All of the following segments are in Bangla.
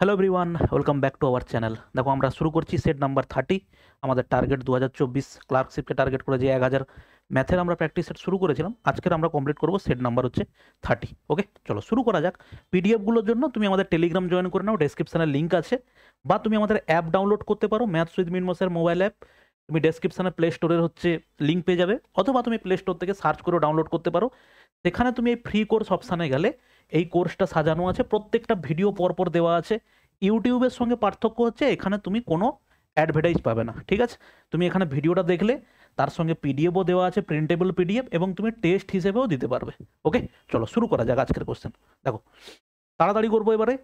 Hello everyone, welcome back to our channel. দেখো আমরা শুরু করছি সেট নাম্বার 30। আমাদের টার্গেট 2024 ক্লার্কশিপকে টার্গেট করে যে 1000 ম্যাথের আমরা প্র্যাকটিস সেট শুরু করেছিলাম, আজকের আমরা কমপ্লিট করবো সেট নাম্বার হচ্ছে 30। ওকে, চলো শুরু করা যাক। পিডিএফগুলোর জন্য তুমি আমাদের টেলিগ্রাম জয়েন করে নাও, ডেসক্রিপশানে লিঙ্ক আছে, বা তুমি আমাদের অ্যাপ ডাউনলোড করতে পারো, ম্যাথস উইথ মিনমসের মোবাইল অ্যাপ। তুমি ডেসক্রিপশানে প্লে স্টোরের হচ্ছে লিঙ্ক পেয়ে যাবে, অথবা তুমি প্লে স্টোর থেকে সার্চ করে ডাউনলোড করতে পারো। সেখানে তুমি এই ফ্রি কোর্স অপশানে গেলে এই কোর্সটা সাজানো আছে, প্রত্যেকটা ভিডিও পরপর দেওয়া আছে। ইউটিউবের সঙ্গে পার্থক্য হচ্ছে এখানে তুমি কোনো অ্যাডভার্টাইজ পাবে না, ঠিক আছে? তুমি এখানে ভিডিওটা দেখলে তার সঙ্গে পিডিএফও দেওয়া আছে, প্রিন্টেবল পিডিএফ, এবং তুমি টেস্ট হিসেবেও দিতে পারবে। ওকে, চলো শুরু করা যাক আজকের কোশ্চেন। দেখো, তাড়াতাড়ি করবো এবারে।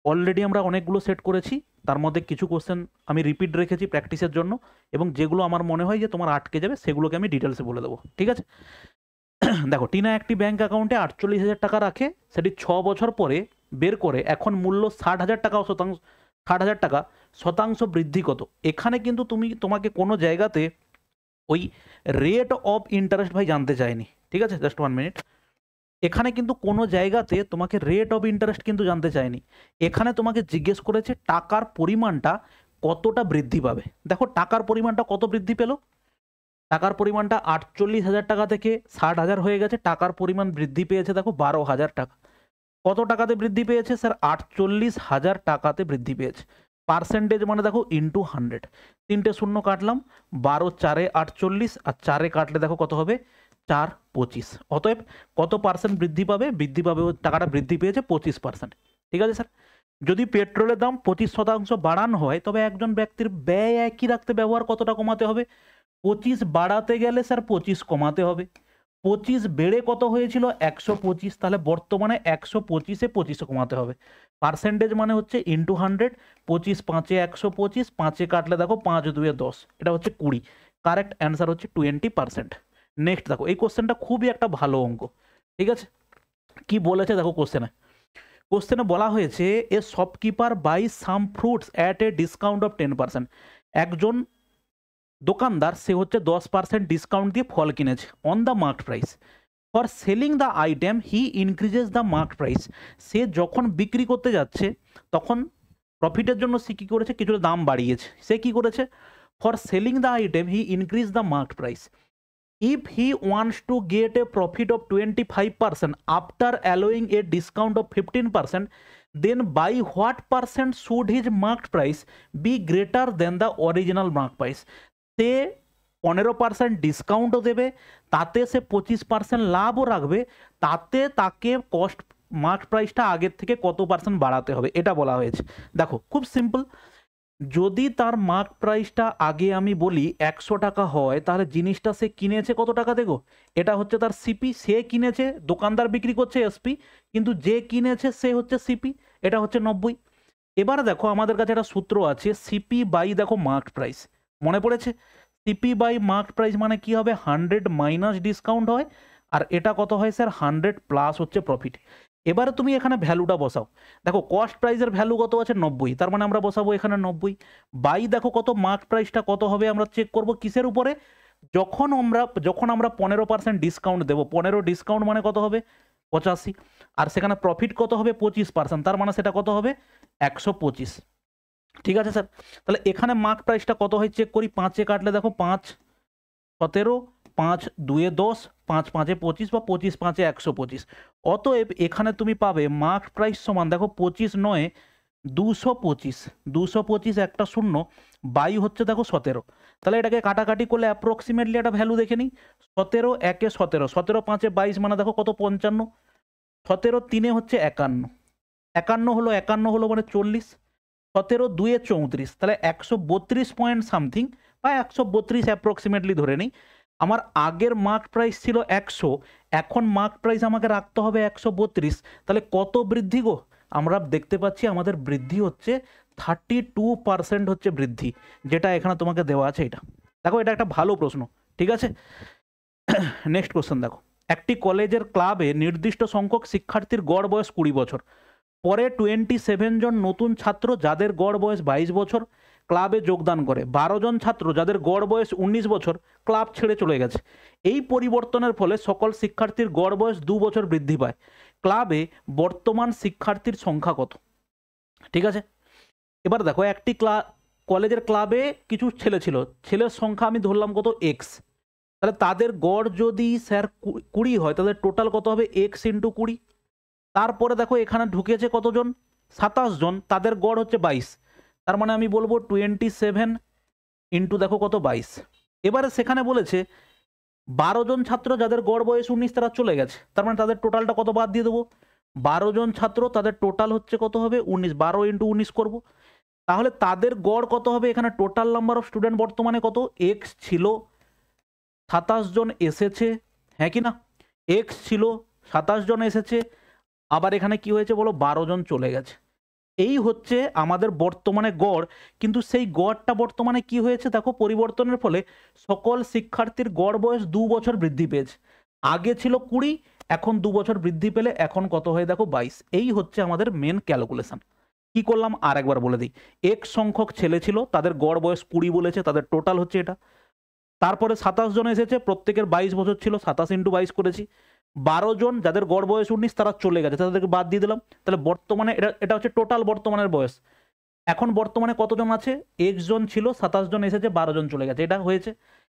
অলরেডি আমরা অনেকগুলো সেট করেছি, তার মধ্যে কিছু কোশ্চেন আমি রিপিট রেখেছি প্র্যাকটিসের জন্য, এবং যেগুলো আমার মনে হয় যে তোমার আটকে যাবে সেগুলোকে আমি ডিটেলসে বলে দেবো, ঠিক আছে? দেখো, টিনা একটি ব্যাংক অ্যাকাউন্টে 48,000 টাকা রাখে, সেটি 6 বছর পরে বের করে এখন মূল্য 60,000 টাকা, 60,000 টাকা, শতাংশ বৃদ্ধি কত? এখানে কিন্তু তোমাকে কোনো জায়গাতে ওই রেট অফ ইন্টারেস্ট ভাই জানতে চাইনি, ঠিক আছে? Just 1 minute. এখানে কিন্তু কোনো জায়গাতে তোমাকে রেট অফ ইন্টারেস্ট কিন্তু জানতে চায়নি। এখানে তোমাকে জিজ্ঞেস করেছে টাকার পরিমাণটা কতটা বৃদ্ধি পাবে। দেখো, টাকার পরিমাণটা কত বৃদ্ধি পেল? টাকার পরিমাণটা 48,000 টাকা থেকে 60,000 হয়ে গেছে। টাকার পরিমাণ বৃদ্ধি পেয়েছে দেখো 12,000 টাকা। কত টাকাতে বৃদ্ধি পেয়েছে স্যার? 48,000 টাকাতে বৃদ্ধি পেয়েছে। পার্সেন্টেজ মানে দেখো ইন্টু 100, তিনটে শূন্য কাটলাম, 12 4 48, আর 4 কাটলে দেখো কত হবে? 4 25। অতএব কত পার্সেন্ট বৃদ্ধি পাবে? বৃদ্ধি পাবে, টাকাটা বৃদ্ধি পেয়েছে 25%। ঠিক আছে স্যার? যদি পেট্রোলের দাম 25% বাড়ানো হয়, তবে একজন ব্যক্তির ব্যয় একই রাখতে ব্যবহার কতটা কমাতে হবে? 25 বাড়াতে গেলে স্যার 25 কমাতে হবে। 25 বেড়ে কত হয়েছিল? 125, তাহলে বর্তমানে 125-এ 25 কমাতে হবে। পার্সেন্টেজ মানে হচ্ছে ইন্টু 100, 25 5-এ 125, 5-এ কাটলে দেখো 5 2-এ 10, এটা হচ্ছে 20। কারেক্ট অ্যান্সার হচ্ছে 20%। নেক্সট দেখো, এই কোশ্চেনটা খুবই একটা ভালো অঙ্ক, ঠিক আছে? কি বলেছে দেখো কোশ্চেনে বলা হয়েছে, a shopkeeper buy some fruits at a discount of 10%। একজন দোকানদার, সে হচ্ছে 10% ডিসকাউন্ট দিয়ে ফল কিনেছে on the marked price. For selling the item he increases the marked price. সে যখন বিক্রি করতে যাচ্ছে তখন প্রফিটের জন্য সে কী করেছে? কিছুটা দাম বাড়িয়েছে। সে কী করেছে? For selling the item he increase the marked price. If he wants to get a profit of 25% after allowing a discount of 15%, then by what percent should his marked price be greater than the original mark price? সে 15% ডিসকাউন্টও দেবে, তাতে সে 25% লাভও রাখবে, তাতে তাকে কস্ট মার্ক প্রাইসটা আগের থেকে কত পার্সেন্ট বাড়াতে হবে, এটা বলা হয়েছে। দেখো, খুব সিম্পল। যদি তার মার্ক প্রাইসটা আগে আমি বলি 100 টাকা হয়, তাহলে জিনিসটা সে কিনেছে কত টাকা দেখো? এটা হচ্ছে তার সিপি। সে কিনেছে, দোকানদার বিক্রি করছে এসপি, কিন্তু যে কিনেছে সে হচ্ছে সিপি, এটা হচ্ছে 90। এবার দেখো, আমাদের কাছে একটা সূত্র আছে, সিপি বাই দেখো মার্ক প্রাইস, মনে পড়েছে? সিপি বাই মার্ক প্রাইস মানে কি হবে? 100 মাইনাস ডিসকাউন্ট হয়, আর এটা কত হয় স্যার? 100 প্লাস হচ্ছে প্রফিট। এবারে তুমি এখানে ভ্যালুটা বসাও। দেখো, কস্ট প্রাইসের ভ্যালু কত আছে? 90, তার মানে আমরা বসাবো এখানে 90 বাই দেখো কত মার্ক প্রাইসটা কত হবে আমরা চেক করব কিসের উপরে? যখন আমরা 15% ডিসকাউন্ট দেবো, 15 ডিসকাউন্ট মানে কত হবে? 85, আর সেখানে প্রফিট কত হবে? 25%, তার মানে সেটা কত হবে? 125। ঠিক আছে স্যার? তাহলে এখানে মার্ক প্রাইসটা কত হয় চেক করি। 5-এ কাটলে দেখো 5 17, 5 2-এ 10, 5 5-এ 25, বা 25 5-এ 125। অতএব এখানে তুমি পাবে মার্ক প্রাইস সমান দেখো 25 9 225, 225 একটা শূন্য, বাই হচ্ছে দেখো 17। তাহলে এটাকে কাটাকাটি করলে অ্যাপ্রক্সিমেটলি একটা ভ্যালু দেখে নিই। 17 1-এ 17, 17 5-এ 22, মানে দেখো কত? 55। 17 3-এ হচ্ছে 51, 51 হলো মানে 40। 17 2-এ 34, তাহলে 132 পয়েন্ট সামথিং, বা 132 অ্যাপ্রক্সিমেটলি ধরে নিই। আমার আগের মার্ক প্রাইস ছিল 100, এখন মার্ক প্রাইস আমাকে রাখতে হবে 132। তাহলে কত বৃদ্ধি গো? আমরা দেখতে পাচ্ছি আমাদের বৃদ্ধি হচ্ছে 32% হচ্ছে বৃদ্ধি, যেটা এখানে তোমাকে দেওয়া আছে। এটা দেখো, এটা একটা ভালো প্রশ্ন, ঠিক আছে? নেক্সট কোশ্চেন দেখো, একটি কলেজের ক্লাবে নির্দিষ্ট সংখ্যক শিক্ষার্থীর গড় বয়স 20 বছর। পরে 27 জন নতুন ছাত্র যাদের গড় বয়স 22 বছর ক্লাবে যোগদান করে। 12 জন ছাত্র যাদের গড় বয়স 19 বছর ক্লাব ছেড়ে চলে গেছে। এই পরিবর্তনের ফলে সকল শিক্ষার্থীর গড় বয়স 2 বছর বৃদ্ধি পায়। ক্লাবে বর্তমান শিক্ষার্থীর সংখ্যা কত? ঠিক আছে? এবার দেখো একটি কলেজের ক্লাবে কিছু ছেলে ছিল, ছেলের সংখ্যা আমি ধরলাম কত এক্স, তাহলে তাদের গড় যদি স্যার 20 হয় তাদের টোটাল কত হবে এক্স ইন্টু 20। তারপরে দেখো এখানে ঢুকেছে কতজন 27 জন, তাদের গড় হচ্ছে 22, তার মানে আমি বলবো 27 ইন্টু দেখো কত 22। এবারে সেখানে বলেছে 12 জন ছাত্র যাদের গড় বয়স 19 তারা চলে গেছে, তার মানে তাদের টোটালটা কত বাদ দিয়ে দেবো 12 জন ছাত্র তাদের টোটাল হচ্ছে কত হবে 19, 12 ইন্টু 19 করবো, তাহলে তাদের গড় কত হবে এখানে টোটাল নাম্বার অফ স্টুডেন্ট বর্তমানে কত এক্স ছিল 27 জন এসেছে, হ্যাঁ কি না, এক্স ছিল 27 জন এসেছে, আবার এখানে কি হয়েছে বলো 12 জন চলে গেছে, এই হচ্ছে আমাদের বর্তমানে গড়। কিন্তু সেই গড়টা বর্তমানে কি হয়েছে দেখো পরিবর্তনের ফলে সকল শিক্ষার্থীর গড় বয়স 2 বছর বৃদ্ধি পেয়েছে, আগে ছিল 20 এখন 2 বছর বৃদ্ধি পেলে এখন কত হয়ে দেখো 22। এই হচ্ছে আমাদের মেন ক্যালকুলেশন। কি করলাম আর একবার বলে দিই, এক সংখ্যক ছেলে ছিল তাদের গড় বয়স 20 বলেছে, তাদের টোটাল হচ্ছে এটা, তারপরে 27 জন এসেছে প্রত্যেকের 22 বছর ছিল, 27 ইন্টু 22 করেছি, 12 জন যাদের গড় বয়স 19 তারা চলে গেছে তাদেরকে বাদ দিয়ে দিলাম, তাহলে বর্তমানে এটা হচ্ছে টোটাল বর্তমানের বয়স। এখন বর্তমানে কতজন আছে এক্স জন ছিল 27 জন এসেছে 12 জন চলে গেছে, এটা হয়েছে।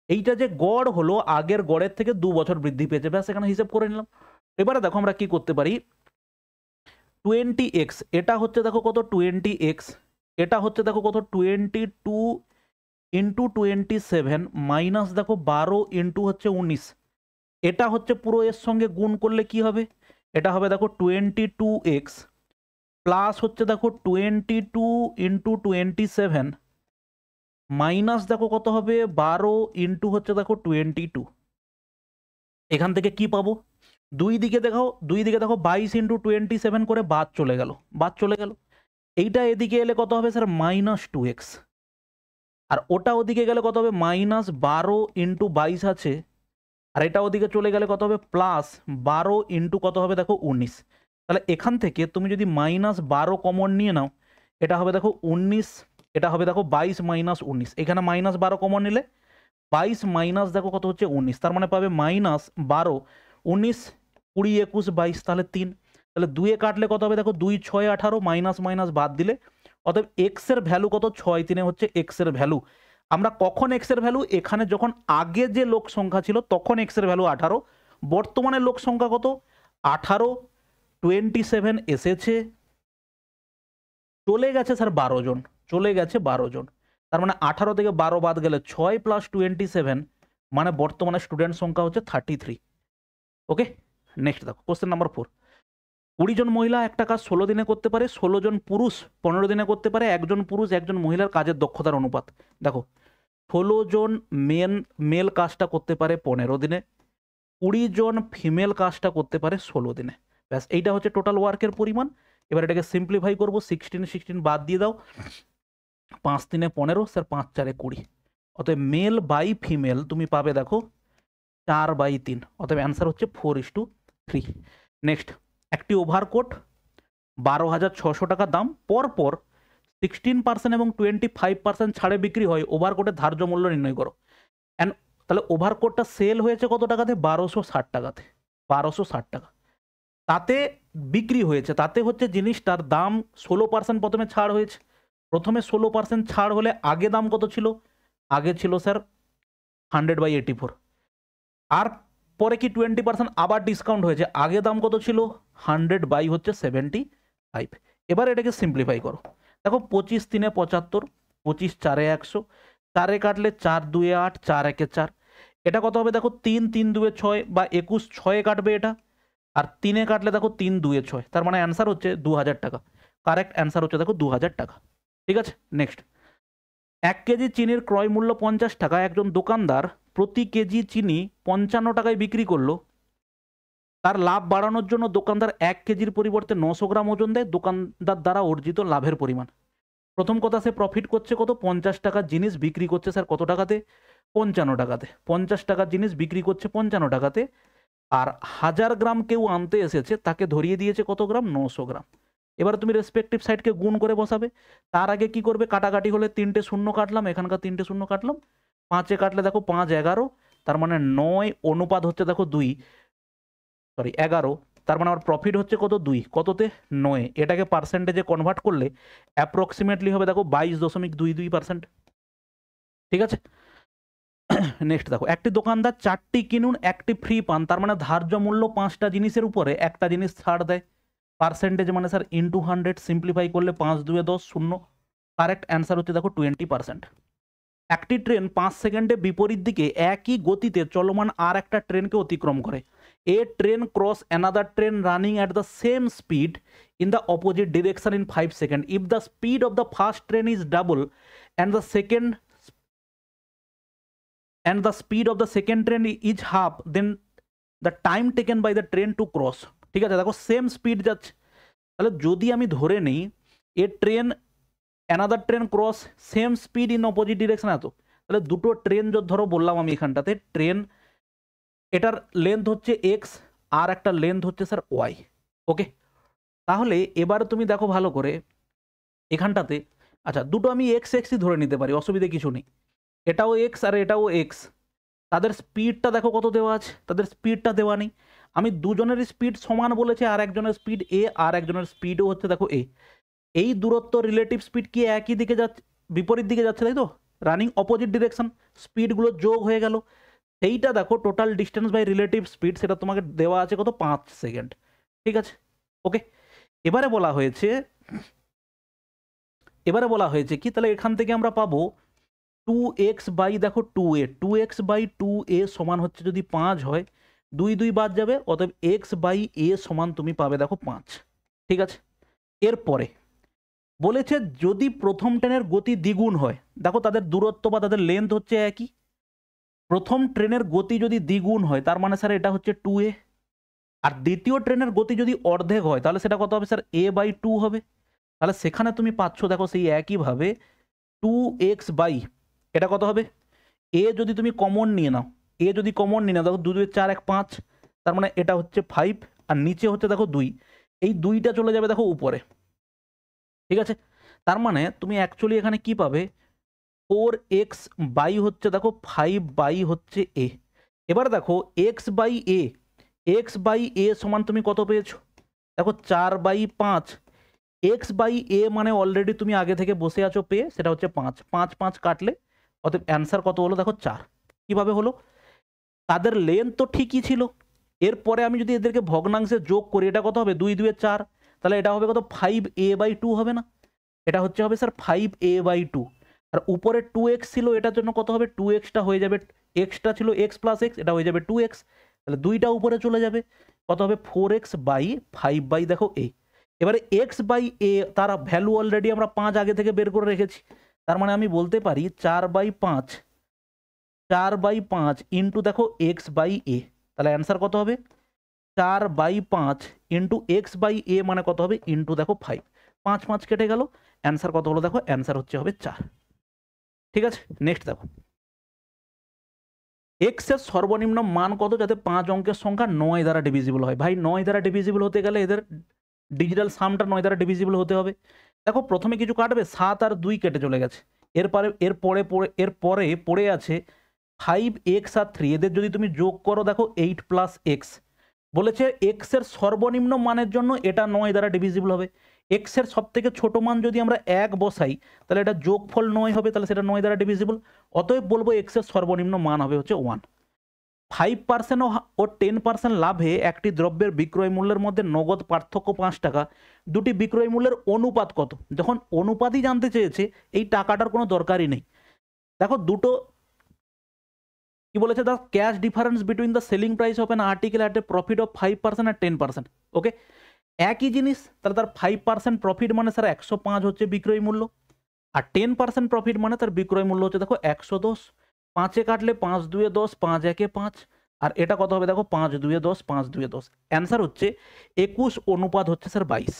এইটা যে গড় হলো আগের গড়ের থেকে 2 বছর বৃদ্ধি পেয়েছে, ব্যাস এখানে হিসেব করে নিলাম। এবারে দেখো আমরা কি করতে পারি, 20x এটা হচ্ছে দেখো কত 20x, এটা হচ্ছে দেখো কত 22 ইন্টু 27 মাইনাস দেখো 12 ইন্টু হচ্ছে 19, এটা হচ্ছে পুরো এর সঙ্গে গুণ করলে কি হবে, এটা হবে দেখো 22x প্লাস হচ্ছে দেখো 22 ইন্টু 27 মাইনাস দেখো কত হবে 12 ইন্টু হচ্ছে দেখো 22। এখান থেকে কি পাবো, দুই দিকে দেখো 22 ইন্টু 27 করে বাদ চলে গেল, এইটা এদিকে এলে কত হবে স্যার -2x, আর ওটা ওদিকে গেলে কত হবে -12 ইন্টু 22 আছে, আর এটা ওদিকে চলে গেলে কত হবে +12 ইন্টু কত হবে দেখো 19। তাহলে এখান থেকে তুমি যদি -12 কমন নিয়ে নাও এটা হবে দেখো 19, এটা হবে দেখো 22 - 19, এখানে -12 কমন নিলে 22 মাইনাস দেখো কত হচ্ছে 19, তার মানে পাবে -12 19 20 21 22, তাহলে 3, তাহলে 2 কাটলে কত হবে দেখো 2 6 18 মাইনাস মাইনাস বাদ দিলে, অতএব এক্স এর ভ্যালু কত 6 3 হচ্ছে এক্স এর ভ্যালু। আমরা কখন এক্স এর ভ্যালু, এখানে যখন আগে যে লোক সংখ্যা ছিল তখন এক্স এর ভ্যালু 18, বর্তমানে লোক সংখ্যা কত 18, 27 এসেছে চলে গেছে স্যার 12 জন, চলে গেছে 12 জন, তার মানে 18 থেকে 12 বাদ গেলে 6 প্লাস 27 মানে বর্তমানে স্টুডেন্ট সংখ্যা হচ্ছে 33। ওকে, নেক্সট দেখো কোশ্চেন নাম্বার 4, 20 জন মহিলা একটা কাজ 16 দিনে করতে পারে, 16 জন পুরুষ 15 দিনে করতে পারে, একজন পুরুষ একজন মহিলার কাজের দক্ষতার অনুপাত। দেখো 16 জন মেল কাজটা করতে পারে 15 দিনে, 20 জন ফিমেল কাজটা করতে পারে 16 দিনে, ব্যাস এইটা হচ্ছে টোটাল ওয়ার্কের পরিমাণ। এবার এটাকে সিম্পলিফাই করবো, 16 বাদ দিয়ে দাও, 5 3 15 স্যার 5 4 20, অতএব মেল বাই ফিমেল তুমি পাবে দেখো 4/3, অতএব অ্যান্সার হচ্ছে 4:3। নেক্সট, একটি ওভারকোট 12,600 টাকা দাম, পরপর 16% এবং 25% ছাড়ে বিক্রি হয়, ওভারকোটের ধার্য মূল্য নির্ণয় করো। অ্যান্ড তাহলে ওভারকোটটা সেল হয়েছে কত টাকাতে 1260 টাকাতে, 1260 টাকা, তাতে বিক্রি হয়েছে, তাতে হচ্ছে জিনিসটার দাম 16% প্রথমে ছাড় হয়েছে, প্রথমে 16% ছাড় হলে আগে দাম কত ছিল, আগে ছিল স্যার 100/84, আর পরে কি 20% আবার ডিসকাউন্ট হয়েছে, আগে দাম কত ছিল 100/75। এবার এটাকে সিম্পলিফাই করো, দেখো 25 3 75, 25 4 100, 4 কাটলে 4 2 8, 4 1 4, এটা কত হবে দেখো 3 3 2 6 বা 21, 6 কাটবে এটা, আর 3 কাটলে দেখো 3 2 6, তার মানে অ্যান্সার হচ্ছে 2000 টাকা, কারেক্ট অ্যান্সার হচ্ছে দেখো 2000 টাকা। ঠিক আছে, নেক্সট, 1 কেজি চিনির ক্রয় মূল্য 50 টাকা, একজন দোকানদার প্রতি কেজি চিনি 55 টাকায় বিক্রি করলো, তার লাভ বাড়ানোর জন্য দোকানদার 1 কেজির পরিবর্তে 900 গ্রাম ওজন দেয়, দোকানদার দ্বারা অর্জিত লাভের পরিমাণ। প্রথম কথা, সে প্রফিট করছে কত 50 টাকার জিনিস বিক্রি করছে স্যার কত টাকাতে 55 টাকাতে, 50 টাকার জিনিস বিক্রি করছে 55 টাকাতে, আর 1000 গ্রাম কেউ আনতে এসেছে তাকে ধরিয়ে দিয়েছে কত গ্রাম 900 গ্রাম। এবার তুমি রেসপেক্টিভ সাইডকে গুণ করে বসাবে, তার আগে কি করবে, কাটাকাটি হলে 3টে শূন্য কাটলাম, এখানকার 3টে শূন্য কাটলাম, 5 কাটলে দেখো 5 11, তার মানে 9 অনুপাত হচ্ছে দেখো 2 11, তার মানে আমার প্রফিট হচ্ছে কত 2, কততে 9, এটাকে পার্সেন্টেজে কনভার্ট করলে অ্যাপ্রক্সিমেটলি হবে দেখো 22.22%। ঠিক আছে, নেক্সট দেখো, একটি দোকানদার 4টি কিনুন 1টি ফ্রি পান, তার মানে ধার্য মূল্য 5টা জিনিসের উপরে একটা জিনিস ছাড় দেয়। পার্সেন্টেজ মানে স্যার ইন্টু 100, সিম্পলিফাই করলে 5 2 10 0। কারেক্ট অ্যান্সার হচ্ছে দেখো 20%। একটি ট্রেন 5 সেকেন্ডে বিপরীত দিকে একই গতিতে চলমান আর একটা ট্রেনকে অতিক্রম করে। A train cross another train running at the same speed in the opposite direction in 5 second. If the speed of the first train is double and the speed of the second train is half, then the time taken by the train to cross। ঠিক আছে, দেখো সেম স্পিড যাচ্ছে, তাহলে যদি আমি ধরে নিই a train another train cross same speed in opposite direction, এত, তাহলে দুটো ট্রেন ধরো বললাম আমি এখানটাতে ট্রেন, এটার লেন্থ হচ্ছে এক্স আর একটা লেন্থ হচ্ছে স্যার ওয়াই। ওকে, তাহলে এবার তুমি দেখো ভালো করে এখানটাতে, আচ্ছা দুটো আমি এক্স এক্সই ধরে নিতে পারি, অসুবিধে কিছু নেই, এটাও এক্স আর এটাও এক্স। তাদের স্পিডটা দেখো কত দেওয়া আছে, তাদের স্পিডটা দেওয়া নেই। আমি দুজনের স্পিড সমান বলেছি, আর একজনের স্পিড এ আর একজনের স্পিডও হচ্ছে দেখো এ। এই দূরত্ব রিলেটিভ স্পিড কি একই দিকে যাচ্ছে, বিপরীত দিকে যাচ্ছে, তাই তো, রানিং অপোজিট ডিরেকশন, স্পিডগুলো যোগ হয়ে গেল। এইটা দেখো total distance by relative speed, সেটা তোমাকে দেওয়া আছে কত 5 সেকেন্ড। ঠিক আছে, ওকে, এবারে বলা হয়েছে কি, তাহলে এখান থেকে আমরা পাবো 2x বাই দেখো 2a, 2x বাই 2a সমান হচ্ছে যদি 5 হয়, 2 2 বাদ যাবে, অতএব x বাই a সমান তুমি পাবে দেখো 5। ঠিক আছে, এরপরে বলেছে যদি প্রথম ট্রেনের গতি দ্বিগুণ হয়, দেখো তাদের দূরত্ব বা তাদের লেন্থ হচ্ছে একই, প্রথম ট্রেনের গতি যদি দ্বিগুণ হয় তার মানে স্যার এটা হচ্ছে 2a, আর দ্বিতীয় ট্রেনের গতি যদি অর্ধেক হয় তাহলে সেটা কত হবে স্যার a বাই 2 হবে। তাহলে সেখানে তুমি পাচ্ছ দেখো সেই একইভাবে 2x বাই, এটা কত হবে, এ যদি তুমি কমন নিয়ে নাও, দেখো 2 2 4 1 5, তার মানে এটা হচ্ছে 5 আর নিচে হচ্ছে দেখো 2, এই 2টা চলে যাবে দেখো উপরে। ঠিক আছে, তার মানে তুমি অ্যাকচুয়ালি এখানে কি পাবে 4x বাই হচ্ছে দেখো 5 বাই হচ্ছে এ। এবার দেখো x বাই এ সমান তুমি কত পেয়েছো, দেখো 4 বাই 5, x বাই এ মানে অলরেডি তুমি আগে থেকে বসে আছো পেয়ে, সেটা হচ্ছে 5 5 5 কাটলে, অতএব অ্যান্সার কত হলো দেখো 4। কিভাবে হলো, তাদের লেন্থ তো ঠিকই ছিল, এরপরে আমি যদি এদেরকে ভগ্নাংশে যোগ করি এটা কত হবে 2 2 4, তাহলে এটা হবে কত 5a বাই 2 হবে না, এটা হবে স্যার 5a বাই 2, আর উপরে 2x ছিল, এটার জন্য কত হবে 2xটা হয়ে যাবে, xটা ছিল x প্লাস x, এটা হয়ে যাবে 2x, তাহলে 2টা উপরে চলে যাবে, কত হবে 4x বাই 5 বাই দেখো a। এবারে x বাই a তার ভ্যালু অলরেডি আমরা 5 আগে থেকে বের করে রেখেছি, তার মানে আমি বলতে পারি 4 বাই 5 ইন্টু দেখো x বাই a, তাহলে অ্যান্সার কত হবে 4 by 5 into x by a মানে কত হবে ইন্টু দেখো 5, 5 5 কেটে গেল, অ্যান্সার কত হলো দেখো অ্যান্সার হবে 4। ঠিক আছে, নেক্সট দেখো, x এর সর্বনিম্ন মান কত যাতে 5 অঙ্কের সংখ্যা 9 দ্বারা ডিভিজিবল হয়। ভাই 9 দ্বারা ডিভিজিবল হতে গেলে এদের ডিজিটাল সামটা 9 দ্বারা ডিভিজিবল হতে হবে। দেখো প্রথমে কিছু কাটবে, 7 আর 2 কেটে চলে গেছে, এরপরে পড়ে আছে 5x আর 3, এদের যদি তুমি যোগ করো দেখো 8 প্লাস x, বলেছে x এর সর্বনিম্ন মানের জন্য এটা 9 দ্বারা ডিভিজিবল হবে। x এর সব থেকে ছোট মান যদি আমরা 1 বসাই তাহলে এটা যোগফল 9 হবে, তাহলে সেটা 9 দ্বারা ডিভিজিবল, অতএব বলবো x এর সর্বনিম্ন মান হবে হচ্ছে 1। 5% ও 10% লাভে একটি দ্রব্যের বিক্রয় মূল্যের মধ্যে নগদ পার্থক্য 5 টাকা, দুটি বিক্রয় মূল্যের অনুপাত কত। যখন অনুপাতই জানতে চেয়েছে এই টাকাটার কোনো দরকারই নেই। দেখো দুটো কি বলেছে, the cash difference between the selling price of an article at a profit of 5% আর 10%। ওকে, একই জিনিস, তাহলে তার 5% প্রফিট মানে স্যার 105 হচ্ছে বিক্রয় মূল্য, আর 10% প্রফিট মানে তার বিক্রয় মূল্য হচ্ছে দেখো 110। 5-এ কাটলে 5 2 10, 5 1 5, আর এটা কত হবে দেখো 5 2 10, 5 2 10, অ্যান্সার হচ্ছে 21 অনুপাত হচ্ছে স্যার 22।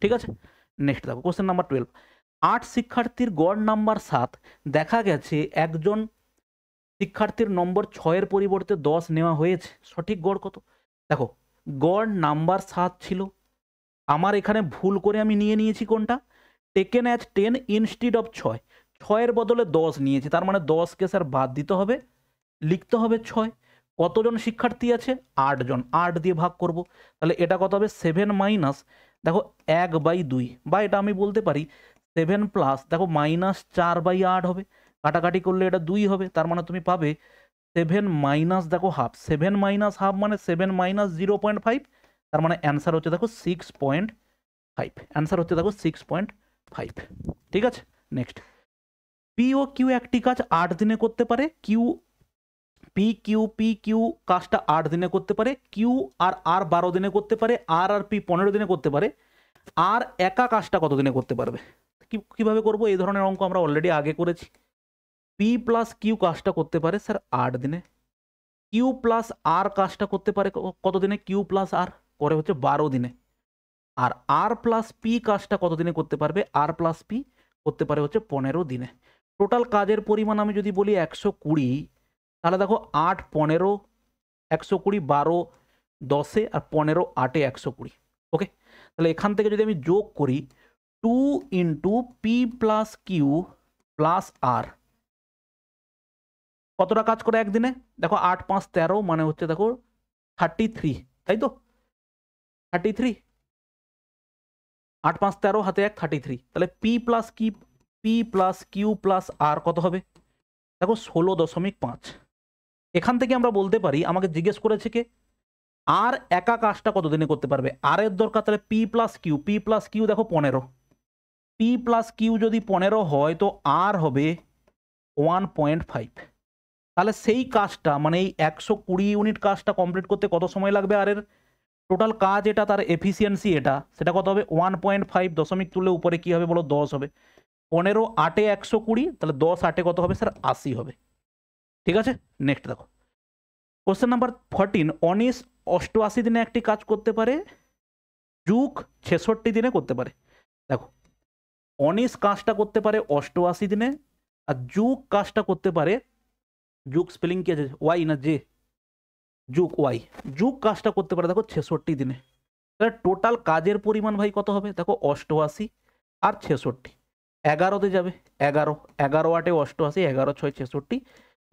ঠিক আছে, নেক্সট দেখো কোশ্চেন নাম্বার 12, 8 শিক্ষার্থীর গড় নাম্বার 7, দেখা গেছে একজন শিক্ষার্থীর নম্বর 6-এর পরিবর্তে 10 নেওয়া হয়েছে, সঠিক গড় কত। দেখো গড় নাম্বার 7 ছিল, আমার এখানে ভুল করে আমি নিয়েছি কোনটা, টেকেন অ্যাজ 10 ইনস্টিড অফ 6, 6-এর বদলে 10 নিয়েছি, তার মানে 10কে স্যার বাদ দিতে হবে, লিখতে হবে 6, কতজন শিক্ষার্থী আছে? 8 জন। 8 দিয়ে ভাগ করব, তাহলে এটা কত হবে? 7 মাইনাস দেখো 1/2, বা এটা আমি বলতে পারি 7 প্লাস দেখো -4/8 হবে। কাটাকাটি করলে এটা 2 হবে, তার মানে তুমি পাবে 7 মাইনাস দেখো হাফ। 7 মাইনাস হাফ মানে 7 মাইনাস 0.5, তার মানে অ্যান্সার হচ্ছে দেখো 6.5। অ্যান্সার হচ্ছে দেখো 6.5। ঠিক আছে, নেক্সট। পি ও কিউ একটি কাজ 8 দিনে করতে পারে। পি কিউ কাজটা 8 দিনে করতে পারে। কিউ আর 12 দিনে করতে পারে। আর পি 15 দিনে করতে পারে। আর একা কাজটা কত দিনে করতে পারবে? কিভাবে করব? এই ধরনের অঙ্ক আমরা অলরেডি আগে করেছি। পি প্লাস কিউ কাজটা করতে পারে স্যার 8 দিনে। কিউ প্লাস আর কাজটা করতে পারে কত দিনে? কিউ প্লাস আর করে হচ্ছে 12 দিনে। আর আর প্লাস পি কাজটা কত দিনে করতে পারবে? আর প্লাস পি করতে পারে হচ্ছে 15 দিনে। টোটাল কাজের পরিমাণ আমি যদি বলি 120, তাহলে দেখো 8 15 120, 12 10 আর 15 8 120। ওকে, তাহলে এখান থেকে যদি আমি যোগ করি 2 into p plus q plus r, কতটা কাজ করে একদিনে? দেখো 8 5 13 মানে হচ্ছে দেখো 33, তাই তো? 33, 8 5 13 হাতে 1 33, তাহলে পি প্লাস কিউ প্লাস আর কত হবে? দেখো 16.5। এখান থেকে আমরা বলতে পারি, আমাকে জিজ্ঞেস করেছে কে? আর একা কাজটা কত দিনে করতে পারবে? আর এর দরকার, তাহলে পি প্লাস কিউ দেখো 15। পি প্লাস কিউ যদি 15 হয় তো আর হবে 1.5। তাহলে সেই কাজটা মানে এই 120 ইউনিট কাজটা কমপ্লিট করতে কত সময় লাগবে? আর এর টোটাল কাজ এটা, তার এফিসিয়েন্সি এটা, সেটা কত হবে? 1.5 দশমিক তুললে উপরে কি হবে বলো? 10 হবে। 15 8 120, তাহলে 10 8 কত হবে স্যার? 80 হবে। ঠিক আছে, নেক্সট দেখো কোশ্চেন নাম্বার 14। 19 88 দিনে একটি কাজ করতে পারে, যুগ 66 দিনে করতে পারে। দেখো 19 কাজটা করতে পারে 88 দিনে, আর যুগ কাজটা করতে পারে, যুগ স্পেলিং কি আছে? ওয়াই না জে? যুগ ওয়াই। যুগ কাজটা করতে পারে দেখো 66 দিনে। তাহলে টোটাল কাজের পরিমাণ ভাই কত হবে? দেখো 88 আর 66, 11তে যাবে। 11 11 8 88, 11 6 66,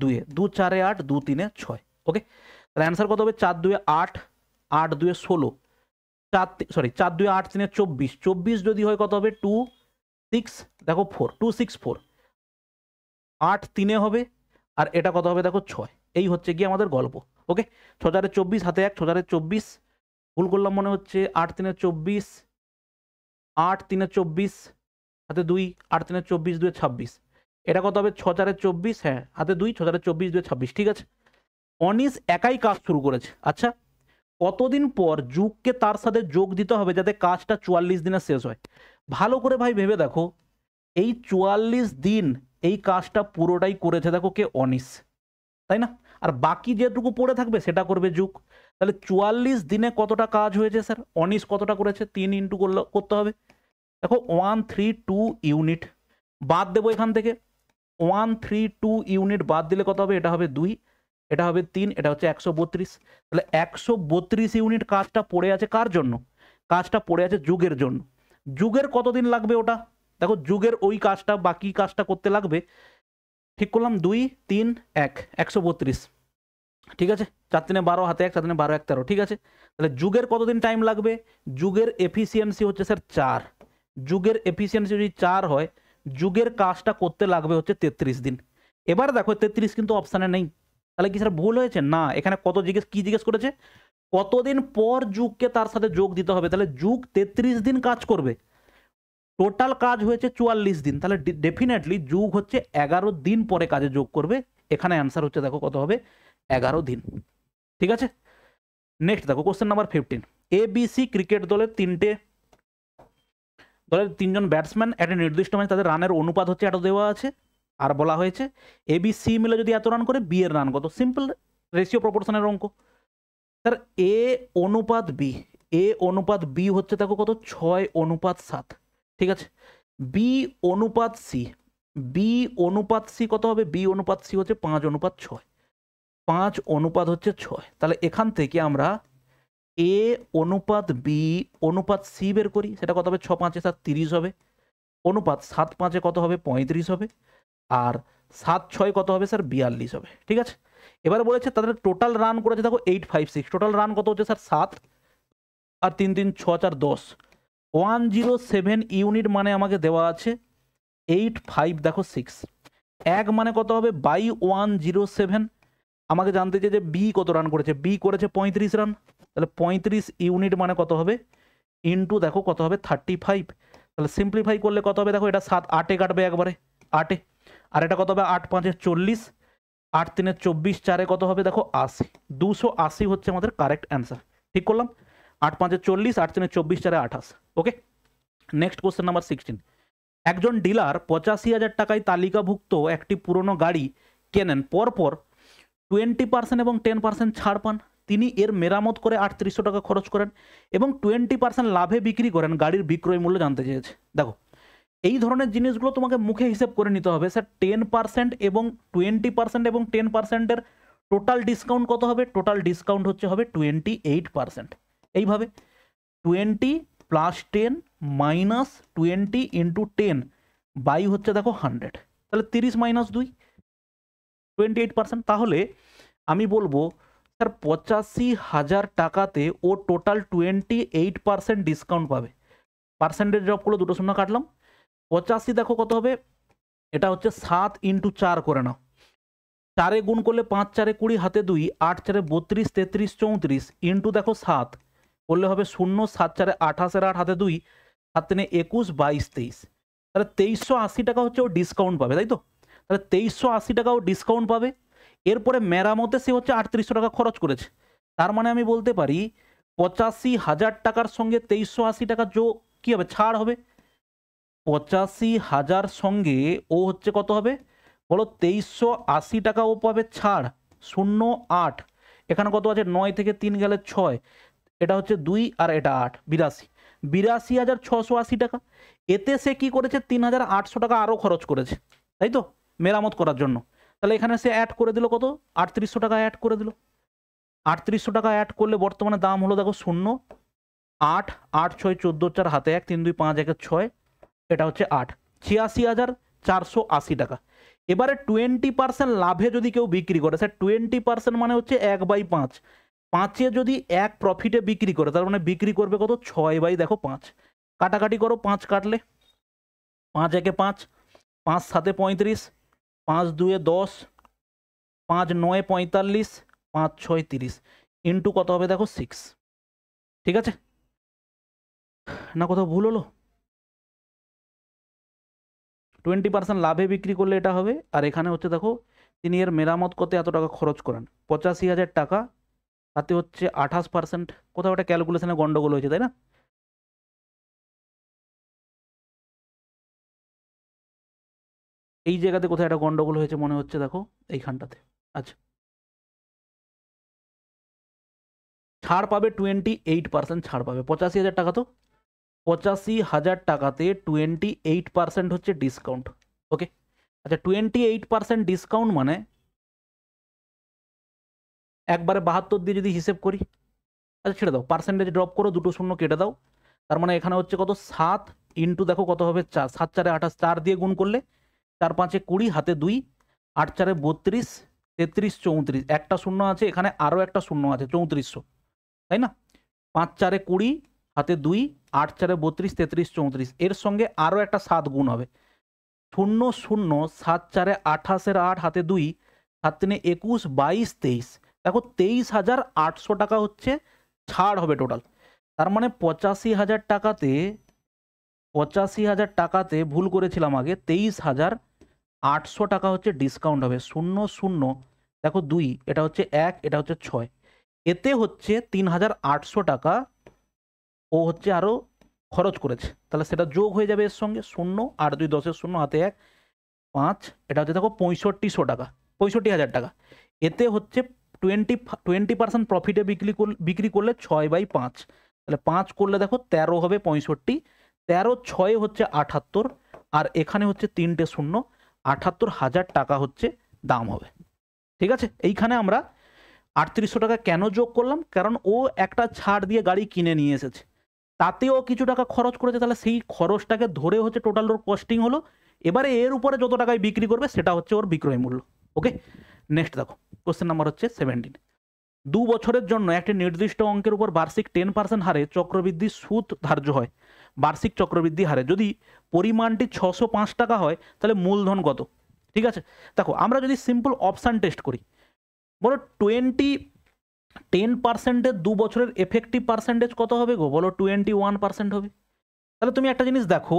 2 2 4 8, 2 3 6। ওকে, তাহলে অ্যান্সার কত হবে? 4 2 8, 8 2 16, 4 2 8 3 24, 24 যদি হয় কত হবে? 2 6 দেখো 4, 2 6 4, 8 3 হবে, আর এটা কত হবে? দেখো 6। এই হচ্ছে কি আমাদের গল্প। ওকে, 6 4 24 হাতে 1, 6 4 24, ভুল করলাম মনে হচ্ছে, 8 3 24, 8 3 24 হাতে 2, 8 3 24 2 26, এটা কত হবে? 6 4 24, হ্যাঁ হাতে 2, 6 4 24 2 26। ঠিক আছে, 19 একাই কাজ শুরু করেছে। আচ্ছা, কতদিন পর যুগকে তার সাথে যোগ দিতে হবে যাতে কাজটা 44 দিনে শেষ হয়? ভালো করে ভাই ভেবে দেখো, এই 44 দিন এই কাজটা পুরোটাই করেছে দেখো কে? 19, তাই না? আর বাকি যেটুকু পড়ে থাকবে সেটা করবে যুগ। তাহলে 44 দিনে কতটা কাজ হয়েছে স্যার? 19 কতটা করেছে? 3 ইন্টু করতে হবে। দেখো 132 ইউনিট বাদ দেবো এখান থেকে। 132 ইউনিট বাদ দিলে কত হবে? এটা হবে 2, এটা হবে 3, এটা হচ্ছে 132। তাহলে 132 ইউনিট কাজটা পড়ে আছে কার জন্য? কাজটা পড়ে আছে যুগের জন্য। যুগের কতদিন লাগবে ওটা? দেখো যুগের ওই কাজটা, বাকি কাজটা করতে লাগবে, ঠিক করলাম 2 3 1 132। ঠিক আছে, 4 3 12 হাতে 1, 4 3 12 1 13। ঠিক আছে, তাহলে যুগের কতদিন টাইম লাগবে? যুগের এফিসিয়েন্সি হচ্ছে স্যার 4। যুগের এফিসিয়েন্সি যদি 4 হয়, যুগের কাজটা করতে লাগবে হচ্ছে 33 দিন। এবার দেখো 33 কিন্তু অপশানে নেই, তাহলে কি স্যার ভুল হয়েছে? না, এখানে কি জিজ্ঞেস করেছে? কতদিন পর যুগকে তার সাথে যোগ দিতে হবে। তাহলে যুগ 33 দিন কাজ করবে, টোটাল কাজ হয়েছে 44 দিন, তাহলে ডেফিনেটলি যুগ হচ্ছে 11 দিন পরে কাজে যোগ করবে। এখানে অ্যান্সার হচ্ছে দেখো কত হবে? 11 দিন। ঠিক আছে, নেক্সট দেখো কোশ্চেন নাম্বার 15। ABC ক্রিকেট দলের 3জন ব্যাটসম্যান একটা নির্দিষ্ট ম্যাচে তাদের রানের অনুপাত হচ্ছে এত দেওয়া আছে, আর বলা হয়েছে ABC মিলে যদি এত রান করে বি এর রান কত? সিম্পল রেশিও প্রপোর্শনের অঙ্ক। স্যার এ অনুপাত বি হচ্ছে দেখো কত? 6:7। ঠিক আছে, বি অনুপাত সি কত হবে? বি অনুপাত সি হচ্ছে 5:6, 5 অনুপাত হচ্ছে 6। তাহলে এখান থেকে আমরা এ অনুপাত বি অনুপাত সি বের করি, সেটা কত হবে? 6 5 7 30 হবে, অনুপাত 7 5 কত হবে? 35 হবে, আর 7 6 কত হবে স্যার? 42 হবে। ঠিক আছে, এবারে বলেছে তাদের টোটাল রান করেছে দেখো 856, টোটাল রান কত হচ্ছে স্যার 7 আর 3 3 6 4 10, 107 ইউনিট মানে আমাকে দেওয়া আছে 85 দেখো 6, এক মানে কত হবে বাই 107, আমাকে জানতে চাই যে বি কত রান করেছে, বি করেছে 35 রান, তাহলে 35 ইউনিট মানে কত হবে ইন্টু দেখো কত হবে 35, তাহলে সিম্পলিফাই করলে কত হবে দেখো এটা 7 8-এ কাটবে একবারে 8-এ, আর এটা কত হবে 8 5-এ 40, 8 3-এ 24, 4-এ কত হবে দেখো 80, 280 হচ্ছে আমাদের কারেক্ট অ্যান্সার। ঠিক করলাম, 8 5-এ 40, 8 3-এ 24, 4-এ 28। ওকে, নেক্সট কোশ্চেন নাম্বার 16। একজন ডিলার 85,000 টাকায় তালিকাভুক্ত একটি পুরনো গাড়ি কেনেন, পরপর 20% এবং 10% ছাড় পান। তিনি এর মেরামত করে 3800 টাকা খরচ করেন এবং 20% লাভে বিক্রি করেন। গাড়ির বিক্রয় মূল্য জানতে চেয়েছে। দেখো এই ধরনের জিনিসগুলো তোমাকে মুখে হিসেব করে নিতে হবে স্যার। 10% এবং 20% এবং 10%-এর টোটাল ডিসকাউন্ট কত হবে? টোটাল ডিসকাউন্ট হবে 28%। এইভাবে 20 + 10 - 20 × 10 বাই হচ্ছে দেখো 100, তাহলে 30 - 2 28%। তাহলে আমি বলবো স্যার 85,000 টাকাতে ও টোটাল 28% ডিসকাউন্ট পাবে। পার্সেন্টেজ ড্রপ করলে দুটো শূন্য কাটলাম, 85 দেখো কত হবে, এটা হচ্ছে 7 × 4 করে নাও, 4-এ গুণ করলে 5 4-এ 20, হাতে 2, 8 4-এ 32, 33 34 ইন্টু দেখো 7 করলে হবে 0, 7 4-এ 28, 8 হাতে 2, 7 3-এ 21, 22 23, তাহলে 2380 টাকা হচ্ছে ও ডিসকাউন্ট পাবে, তাই তো? তাহলে 2380 টাকা ও ডিসকাউন্ট পাবে। এরপরে মেরামতে সে হচ্ছে 3800 টাকা খরচ করেছে, তার মানে আমি বলতে পারি 85,000 টাকার সঙ্গে 2380 টাকা যোগ কি হবে, ছাড় হবে। 85,000 সঙ্গে ও হচ্ছে কত হবে বলো, 2380 টাকা ও পাবে ছাড়, 0 8, এখানে কত আছে 9 থেকে 3 গেলে 6, এটা হচ্ছে 2 আর এটা 8, 82,680 টাকা। এতে সে কি করেছে 3,800 টাকা আরও খরচ করেছে, তাই তো, মেরামত করার জন্য। তাহলে এখানে সে অ্যাড করে দিল কত, 3800 টাকা অ্যাড করে দিল। 3800 টাকা অ্যাড করলে বর্তমানে দাম হলো দেখো 0 8 8 6 14 4 হাতে 1 3 2 5 1 6, এটা হচ্ছে 8, 86,480 টাকা। এবারে 20% লাভে যদি কেউ বিক্রি করে, স্যার 20% মানে হচ্ছে 1/5, 5-এ যদি 1 প্রফিটে বিক্রি করে তার মানে বিক্রি করবে কত 6 দেখো 5, কাটাকাটি করো, 5 কাটলে 5 1-এ 5, 5 7-এ 35, 5 2-এ 10, 5 9-এ 45, 5 6 30 ইন্টু কত হবে দেখো 6। ঠিক আছে না, কোথাও ভুল হলো? 20% লাভে বিক্রি করলে এটা হবে, আর এখানে হচ্ছে দেখো তিনি এর মেরামত করতে এত টাকা খরচ করেন, 85,000 টাকা, তাতে হচ্ছে 28%, কোথাও একটা ক্যালকুলেশনে গন্ডগোল হয়েছে, তাই না? এই জায়গাতে কোথায় একটা গন্ডগোল হয়েছে মনে হচ্ছে, দেখো এইখানটাতে। আচ্ছা, ছাড় পাবে 28% ছাড় পাবে, 85,000 টাকা তো, 85,000 টাকাতে 28% হচ্ছে ডিসকাউন্ট। ওকে, আচ্ছা 28% ডিসকাউন্ট মানে একবারে 72 দিয়ে যদি হিসেব করি, আচ্ছা ছেড়ে দাও, পার্সেন্টেজ ড্রপ করো, দুটো শূন্য কেটে দাও, তার মানে এখানে হচ্ছে কত 7 ইন্টু দেখো কত হবে 4, 7 4-এ 28, 4 দিয়ে গুণ করলে 4 5-এ 20, হাতে 2, 8 4-এ 32, 33 34, একটা শূন্য আছে এখানে, আরও একটা শূন্য আছে 3400, তাই না? 5 4-এ 20, হাতে 2, 8 4-এ 32, 33 34, এর সঙ্গে আরও একটা 7 গুণ হবে, 0 0, 7 4-এ 28-এর 8, হাতে 2, 7 3-এ 21, 22 23, দেখো 23,800 টাকা হচ্ছে ছাড় হবে টোটাল। তার মানে 85,000 টাকাতে, 85,000 টাকাতে ভুল করেছিলাম আগে, 23,800 টাকা হচ্ছে ডিসকাউন্ট হবে। 0 0 দেখো 2, এটা হচ্ছে 1, এটা হচ্ছে 6, এতে হচ্ছে 3,800 টাকা ও হচ্ছে আরও খরচ করেছে, তাহলে সেটা যোগ হয়ে যাবে এর সঙ্গে 0 8 2 10-এর 0, হাতে 1 5, এটা হচ্ছে দেখো 6500 টাকা, 65,000 টাকা। এতে হচ্ছে 20% প্রফিটে বিক্রি করলে 6/5, তাহলে 5 করলে দেখো 13 হবে 65, 13 6 হচ্ছে 78, আর এখানে হচ্ছে 3টে শূন্য, 78,000 টাকা হচ্ছে দাম হবে। ঠিক আছে, এইখানে আমরা 3800 টাকা কেন যোগ করলাম, কারণ ও একটা ছাড় দিয়ে গাড়ি কিনে নিয়ে এসেছে, তাতেও কিছু টাকা খরচ করেছে, তাহলে সেই খরচটাকে ধরে হচ্ছে টোটাল ওর কস্টিং হলো। এবারে এর উপরে যত টাকায় বিক্রি করবে সেটা হচ্ছে ওর বিক্রয় মূল্য। ওকে, নেক্সট দেখো কোশ্চেন নাম্বার হচ্ছে 17। 2 বছরের জন্য একটি নির্দিষ্ট অঙ্কের উপর বার্ষিক 10% হারে চক্রবৃদ্ধি সুদ ধার্য হয়। বার্ষিক চক্রবৃদ্ধি হারে যদি পরিমাণটি 605 টাকা হয় তাহলে মূলধন কত? ঠিক আছে, দেখো আমরা যদি সিম্পল অপশান টেস্ট করি, বলো 10%-এর 2 বছরের এফেক্টিভ পার্সেন্টেজ কত হবে গো? বলো 21% হবে। তাহলে তুমি একটা জিনিস দেখো,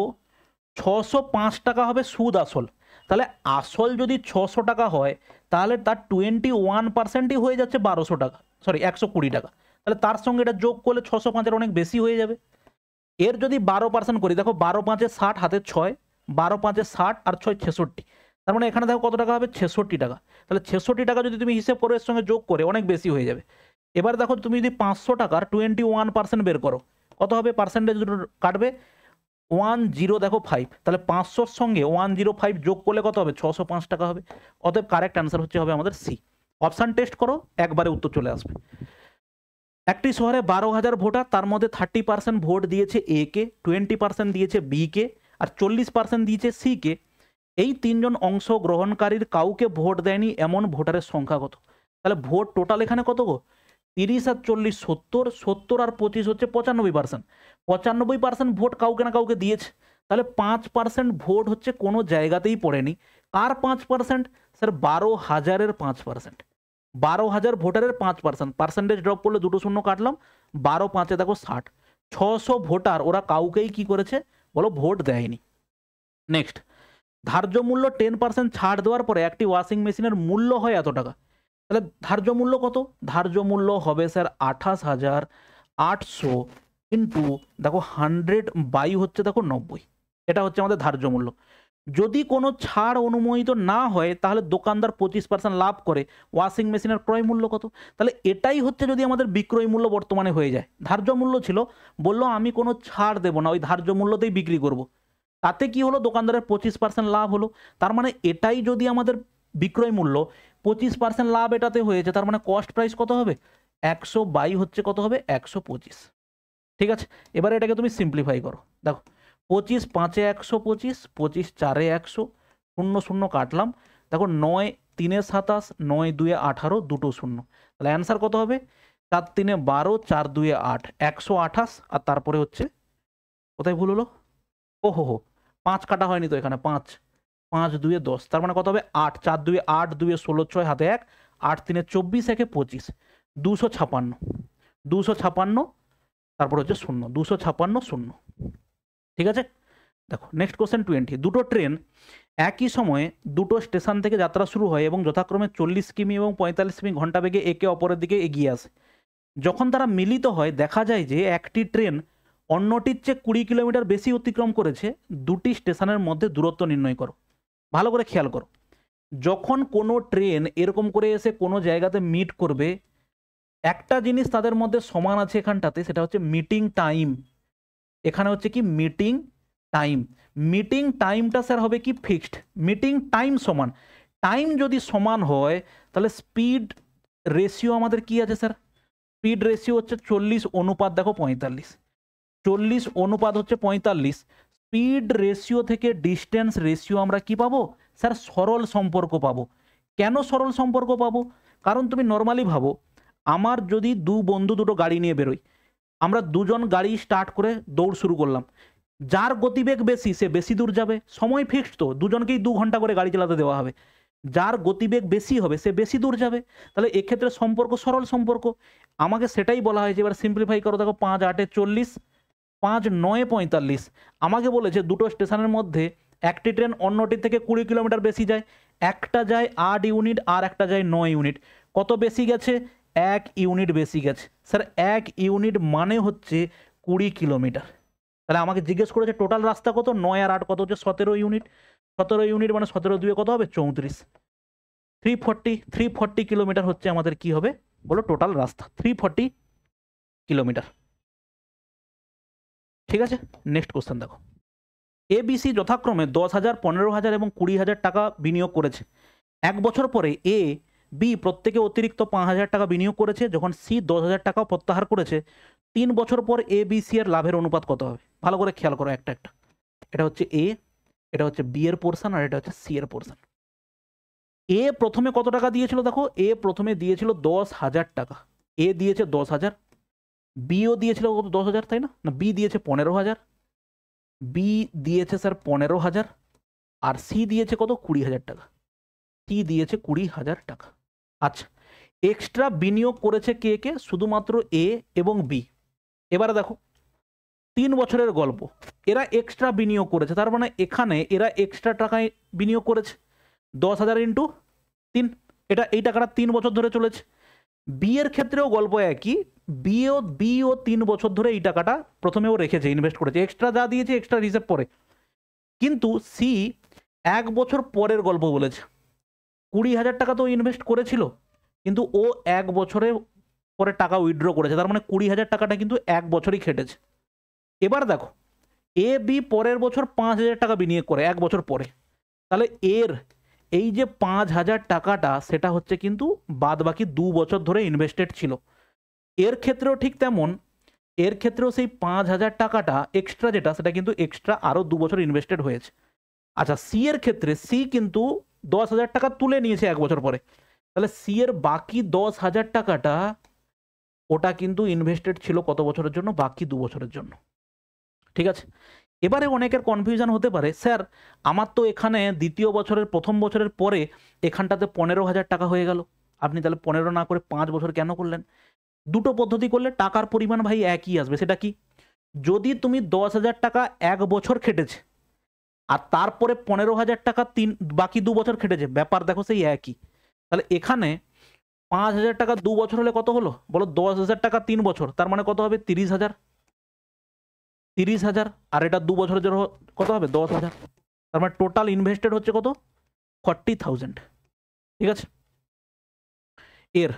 605 টাকা হবে সুদ আসল, তাহলে আসল যদি 600 টাকা হয় তাহলে তার 21%ই হয়ে যাচ্ছে 1200 টাকা, সরি 120 টাকা। তাহলে তার সঙ্গে এটা যোগ করলে 605-এর অনেক বেশি হয়ে যাবে। এর যদি 12% করি, দেখো 12×5 = 60, হাতে 6, 12×5 = 60 আর 6 66, তার মানে এখানে দেখো কত টাকা হবে? 66 টাকা। তাহলে 66 টাকা যদি তুমি হিসেব করো এর সঙ্গে যোগ করে, অনেক বেশি হয়ে যাবে। এবার দেখো তুমি যদি 500 টাকার 21% বের করো, কত হবে? পার্সেন্টেজ দুটো কাটবে, 10, দেখো 5, তাহলে 500-র সঙ্গে 105 যোগ করলে কত হবে? 605 টাকা হবে। অতএব কারেক্ট অ্যান্সার হচ্ছে হবে আমাদের সি। অপশান টেস্ট করো, একবারে উত্তর চলে আসবে। একটি শহরে 12,000 ভোটার, তার মধ্যে 30% ভোট দিয়েছে এ কে, 20% দিয়েছে বি কে, আর 40% দিয়েছে সি কে। এই তিনজন অংশগ্রহণকারীর কাউকে ভোট দেয়নি এমন ভোটারের সংখ্যা কত? তাহলে ভোট টোটাল এখানে কত গো? 30 আর 40 70, 70 আর 25 হচ্ছে 95%। 95% ভোট কাউকে না কাউকে দিয়েছে, তাহলে 5% ভোট হচ্ছে কোনো জায়গাতেই পড়েনি। কার 5%? স্যার 12,000-এর 5%। 12,000 ভোটারের 5%, পার্সেন্টেজ ড্রপ করলে দুটো শূন্য কাটলাম, 12×5 দেখো 60, 600 ভোটার ওরা কাউকেই কি করেছে বলো? ভোট দেয়নি। নেক্সট, ধার্য মূল্য 10% ছাড় দেওয়ার পরে একটি ওয়াশিং মেশিনের মূল্য হয় এত টাকা। তাহলে ধার্য মূল্য কত? ধার্য মূল্য হবে স্যার 28,800 ইন্টু দেখো 100 বাই হচ্ছে দেখো 90, এটা হচ্ছে আমাদের ধার্য মূল্য। যদি কোনো ছাড় অনুমোদিত না হয় তাহলে দোকানদার 25% লাভ করে। ওয়াশিং মেশিনের ক্রয় মূল্য কত? তাহলে এটাই হচ্ছে যদি আমাদের বিক্রয় মূল্য বর্তমানে হয়ে যায়। ধার্য মূল্য ছিল, বললো আমি কোনো ছাড় দেবো না, ওই ধার্য মূল্যতেই বিক্রি করব। তাতে কি হলো? দোকানদারের 25% লাভ হলো। তার মানে এটাই যদি আমাদের বিক্রয় মূল্য, 25% লাভ এটাতে হয়েছে, তার মানে কস্ট প্রাইস কত হবে? 100 বাই হচ্ছে কত হবে? 125। ঠিক আছে, এবারে এটাকে তুমি সিম্পলিফাই করো, দেখো 25×5 = 125, 25×4 = 100, 0 0 কাটলাম, দেখো 9 3 27, 9 2 18, দুটো শূন্য, তাহলে অ্যান্সার কত হবে? 4 3 12, 4 2 8, 128, আর তারপরে হচ্ছে কোথায় ভুল হলো? ওহো, 5 কাটা হয়নি তো এখানে, 5 5 2 10, তার মানে কত হবে? 8, 4 2 8, 2 16, 6 হাতে 1, 8 3 24, 1 25, 256, 256, তারপর হচ্ছে 0, 256 0। ঠিক আছে, দেখো নেক্সট কোশ্চেন 20। দুটো ট্রেন একই সময়ে দুটো স্টেশন থেকে যাত্রা শুরু হয় এবং যথাক্রমে 40 কিমি এবং 45 কিমি ঘন্টা বেগে একে অপরের দিকে এগিয়ে আসে। যখন তারা মিলিত হয় দেখা যায় যে একটি ট্রেন অন্যটির চেয়ে 20 কিলোমিটার বেশি অতিক্রম করেছে। দুটি স্টেশনের মধ্যে দূরত্ব নির্ণয় করো। ভালো করে খেয়াল করো, যখন কোনো ট্রেন এরকম করে এসে কোনো জায়গাতে মিট করবে, একটা জিনিস তাদের মধ্যে সমান আছে এখানটাতে, সেটা হচ্ছে মিটিং টাইম। এখানে হচ্ছে কি? Meeting time. মিটিং টাইমটা স্যার হবে কি? ফিক্সড। মিটিং টাইম সমান, টাইম যদি সমান হয় তাহলে স্পিড রেশিও আমাদের কি আছে স্যার? স্পিড রেশিও হচ্ছে 40 অনুপাত দেখো 45, 40 অনুপাত হচ্ছে 45। স্পিড রেশিও থেকে ডিস্টেন্স রেশিও আমরা কি পাবো স্যার? সরল সম্পর্ক পাবো। কেন সরল সম্পর্ক পাবো? কারণ তুমি নর্মালি ভাবো, আমার যদি বন্ধু দুটো গাড়ি নিয়ে বেরোই, আমরা দুজন গাড়ি স্টার্ট করে দৌড় শুরু করলাম, যার গতিবেগ বেশি সে বেশি দূর যাবে, সময় ফিক্সড তো, দুজনকেই 2 ঘন্টা করে গাড়ি চালাতে দেওয়া হবে, যার গতিবেগ বেশি হবে সে বেশি দূর যাবে। তাহলে এক্ষেত্রে সম্পর্ক সরল সম্পর্ক, আমাকে সেটাই বলা হয়েছে। এবার সিম্পলিফাই করো, দেখো 5 8 40, 5 9 45, আমাকে বলেছে দুটো স্টেশনের মধ্যে একটি ট্রেন অন্যটির থেকে 20 কিলোমিটার বেশি যায়, একটা যায় 8 ইউনিট আর একটা যায় 9 ইউনিট। কত বেশি গেছে? 1 ইউনিট বেশি গেছে। স্যার 1 ইউনিট মানে হচ্ছে 20 কিলোমিটার। তাহলে আমাকে জিজ্ঞেস করেছে টোটাল রাস্তা কত? 9 আর 8 কত হচ্ছে? 17 ইউনিট। 17 ইউনিট মানে 17 2 কত হবে? 34। 340 কিলোমিটার হচ্ছে আমাদের কি হবে বলো? টোটাল রাস্তা 340 কিলোমিটার। ঠিক আছে, নেক্সট কোশ্চেন দেখো। এবিসি যথাক্রমে 10,000, 15,000 এবং 20,000 টাকা বিনিয়োগ করেছে। 1 বছর পরে এ বি প্রত্যেকে অতিরিক্ত 5,000 টাকা বিনিয়োগ করেছে। যখন সি 10,000 টাকা প্রত্যাহার করেছে, 3 বছর পর এ বি সি এর লাভের অনুপাত কত হবে? ভালো করে খেয়াল করো একটা একটা। এটা হচ্ছে এ, এটা হচ্ছে বি এর পোর্শন, আর এটা হচ্ছে সি এর পোর্শন। এ প্রথমে কত টাকা দিয়েছিল দেখো, এ প্রথমে দিয়েছিল 10,000 টাকা, এ দিয়েছে 10,000, বিও দিয়েছিল কত 10,000 তাই না, না বি দিয়েছে 15,000, বি দিয়েছে স্যার 15,000, আর সি দিয়েছে কত 20,000 টাকা, সি দিয়েছে 20,000 টাকা। আচ্ছা, এক্সট্রা বিনিয়োগ করেছে কে কে, শুধুমাত্র এ এবং বি। এবারে দেখো 3 বছরের গল্প, এরা এক্সট্রা বিনিয়োগ করেছে, তার মানে এখানে এরা এক্সট্রা টাকায় বিনিয়োগ করেছে 10,000 ইন্টু 3, এটা এই টাকাটা 3 বছর ধরে চলেছে। বি এর ক্ষেত্রেও গল্প একই, বিও 3 বছর ধরে এই টাকাটা প্রথমেও রেখেছে, ইনভেস্ট করেছে, এক্সট্রা যা দিয়েছে এক্সট্রা হিসেব পরে। কিন্তু সি 1 বছর পরের গল্প বলেছে, 20,000 টাকা তো ইনভেস্ট করেছিল, কিন্তু ও 1 বছরে পরে টাকা উইথড্র করেছে, তার মানে 20,000 টাকাটা কিন্তু 1 বছরই খেটেছে। এবার দেখো এ বি পরের বছর 5,000 টাকা বিনিয়োগ করে 1 বছর পরে, তাহলে এর এই যে 5,000 টাকাটা সেটা হচ্ছে কিন্তু বাদ বাকি 2 বছর ধরে ইনভেস্টেড ছিল। এর ক্ষেত্রেও ঠিক তেমন, এর ক্ষেত্রেও সেই 5,000 টাকাটা এক্সট্রা যেটা সেটা কিন্তু এক্সট্রা আরও 2 বছর ইনভেস্টেড হয়েছে। আচ্ছা, সি এর ক্ষেত্রে সি কিন্তু 10,000 টাকা তুলে নিয়েছে 1 বছর পরে, তাহলে সি এর বাকি 10,000 টাকাটা ওটা কিন্তু ইনভেস্টেড ছিল কত বছরের জন্য, বাকি 2 বছরের জন্য। ঠিক আছে, এবারে অনেকের কনফিউশন হতে পারে, স্যার আমার তো এখানে দ্বিতীয় বছরের প্রথম বছরের পরে এখানটাতে 15,000 টাকা হয়ে গেল, আপনি তাহলে 15 না করে 5 বছর কেন করলেন? দুটো পদ্ধতি করলে টাকার পরিমাণ ভাই একই আসবে। সেটা কি, যদি তুমি 10,000 টাকা 1 বছর খেটেছে আর তারপরে 15,000 টাকা বাকি 2 বছর খেটেছে, ব্যাপার দেখো সেই একই। তাহলে এখানে 5,000 টাকা 2 বছর হলে কত হলো বলো, 10,000 টাকা 3 বছর, তার মানে কত হবে 30,000, 30,000, আর এটা 2 বছরের জন্য কত হবে 10,000, তার মানে টোটাল ইনভেস্টেড হচ্ছে কত 40,000। ঠিক আছে, এর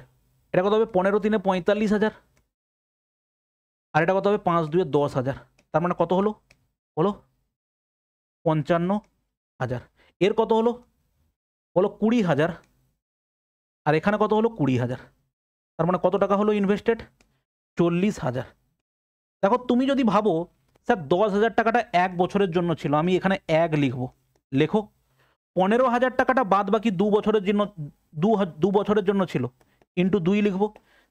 এটা কত হবে 15 3 45,000, আর এটা কত হবে 5 2 10,000, তার মানে কত হলো বলো 55,000। এর কত হলো বলো 20,000, আর এখানে কত হলো 20,000, তার মানে কত টাকা হলো ইনভেস্টেড 40,000। দেখো তুমি যদি ভাবো স্যার 10,000 টাকাটা 1 বছরের জন্য ছিল, আমি এখানে 1 লিখবো, লেখো। 15,000 টাকাটা বাদ বাকি 2 বছরের জন্য, 2 বছরের জন্য ছিল, ইন্টু 2 লিখবো,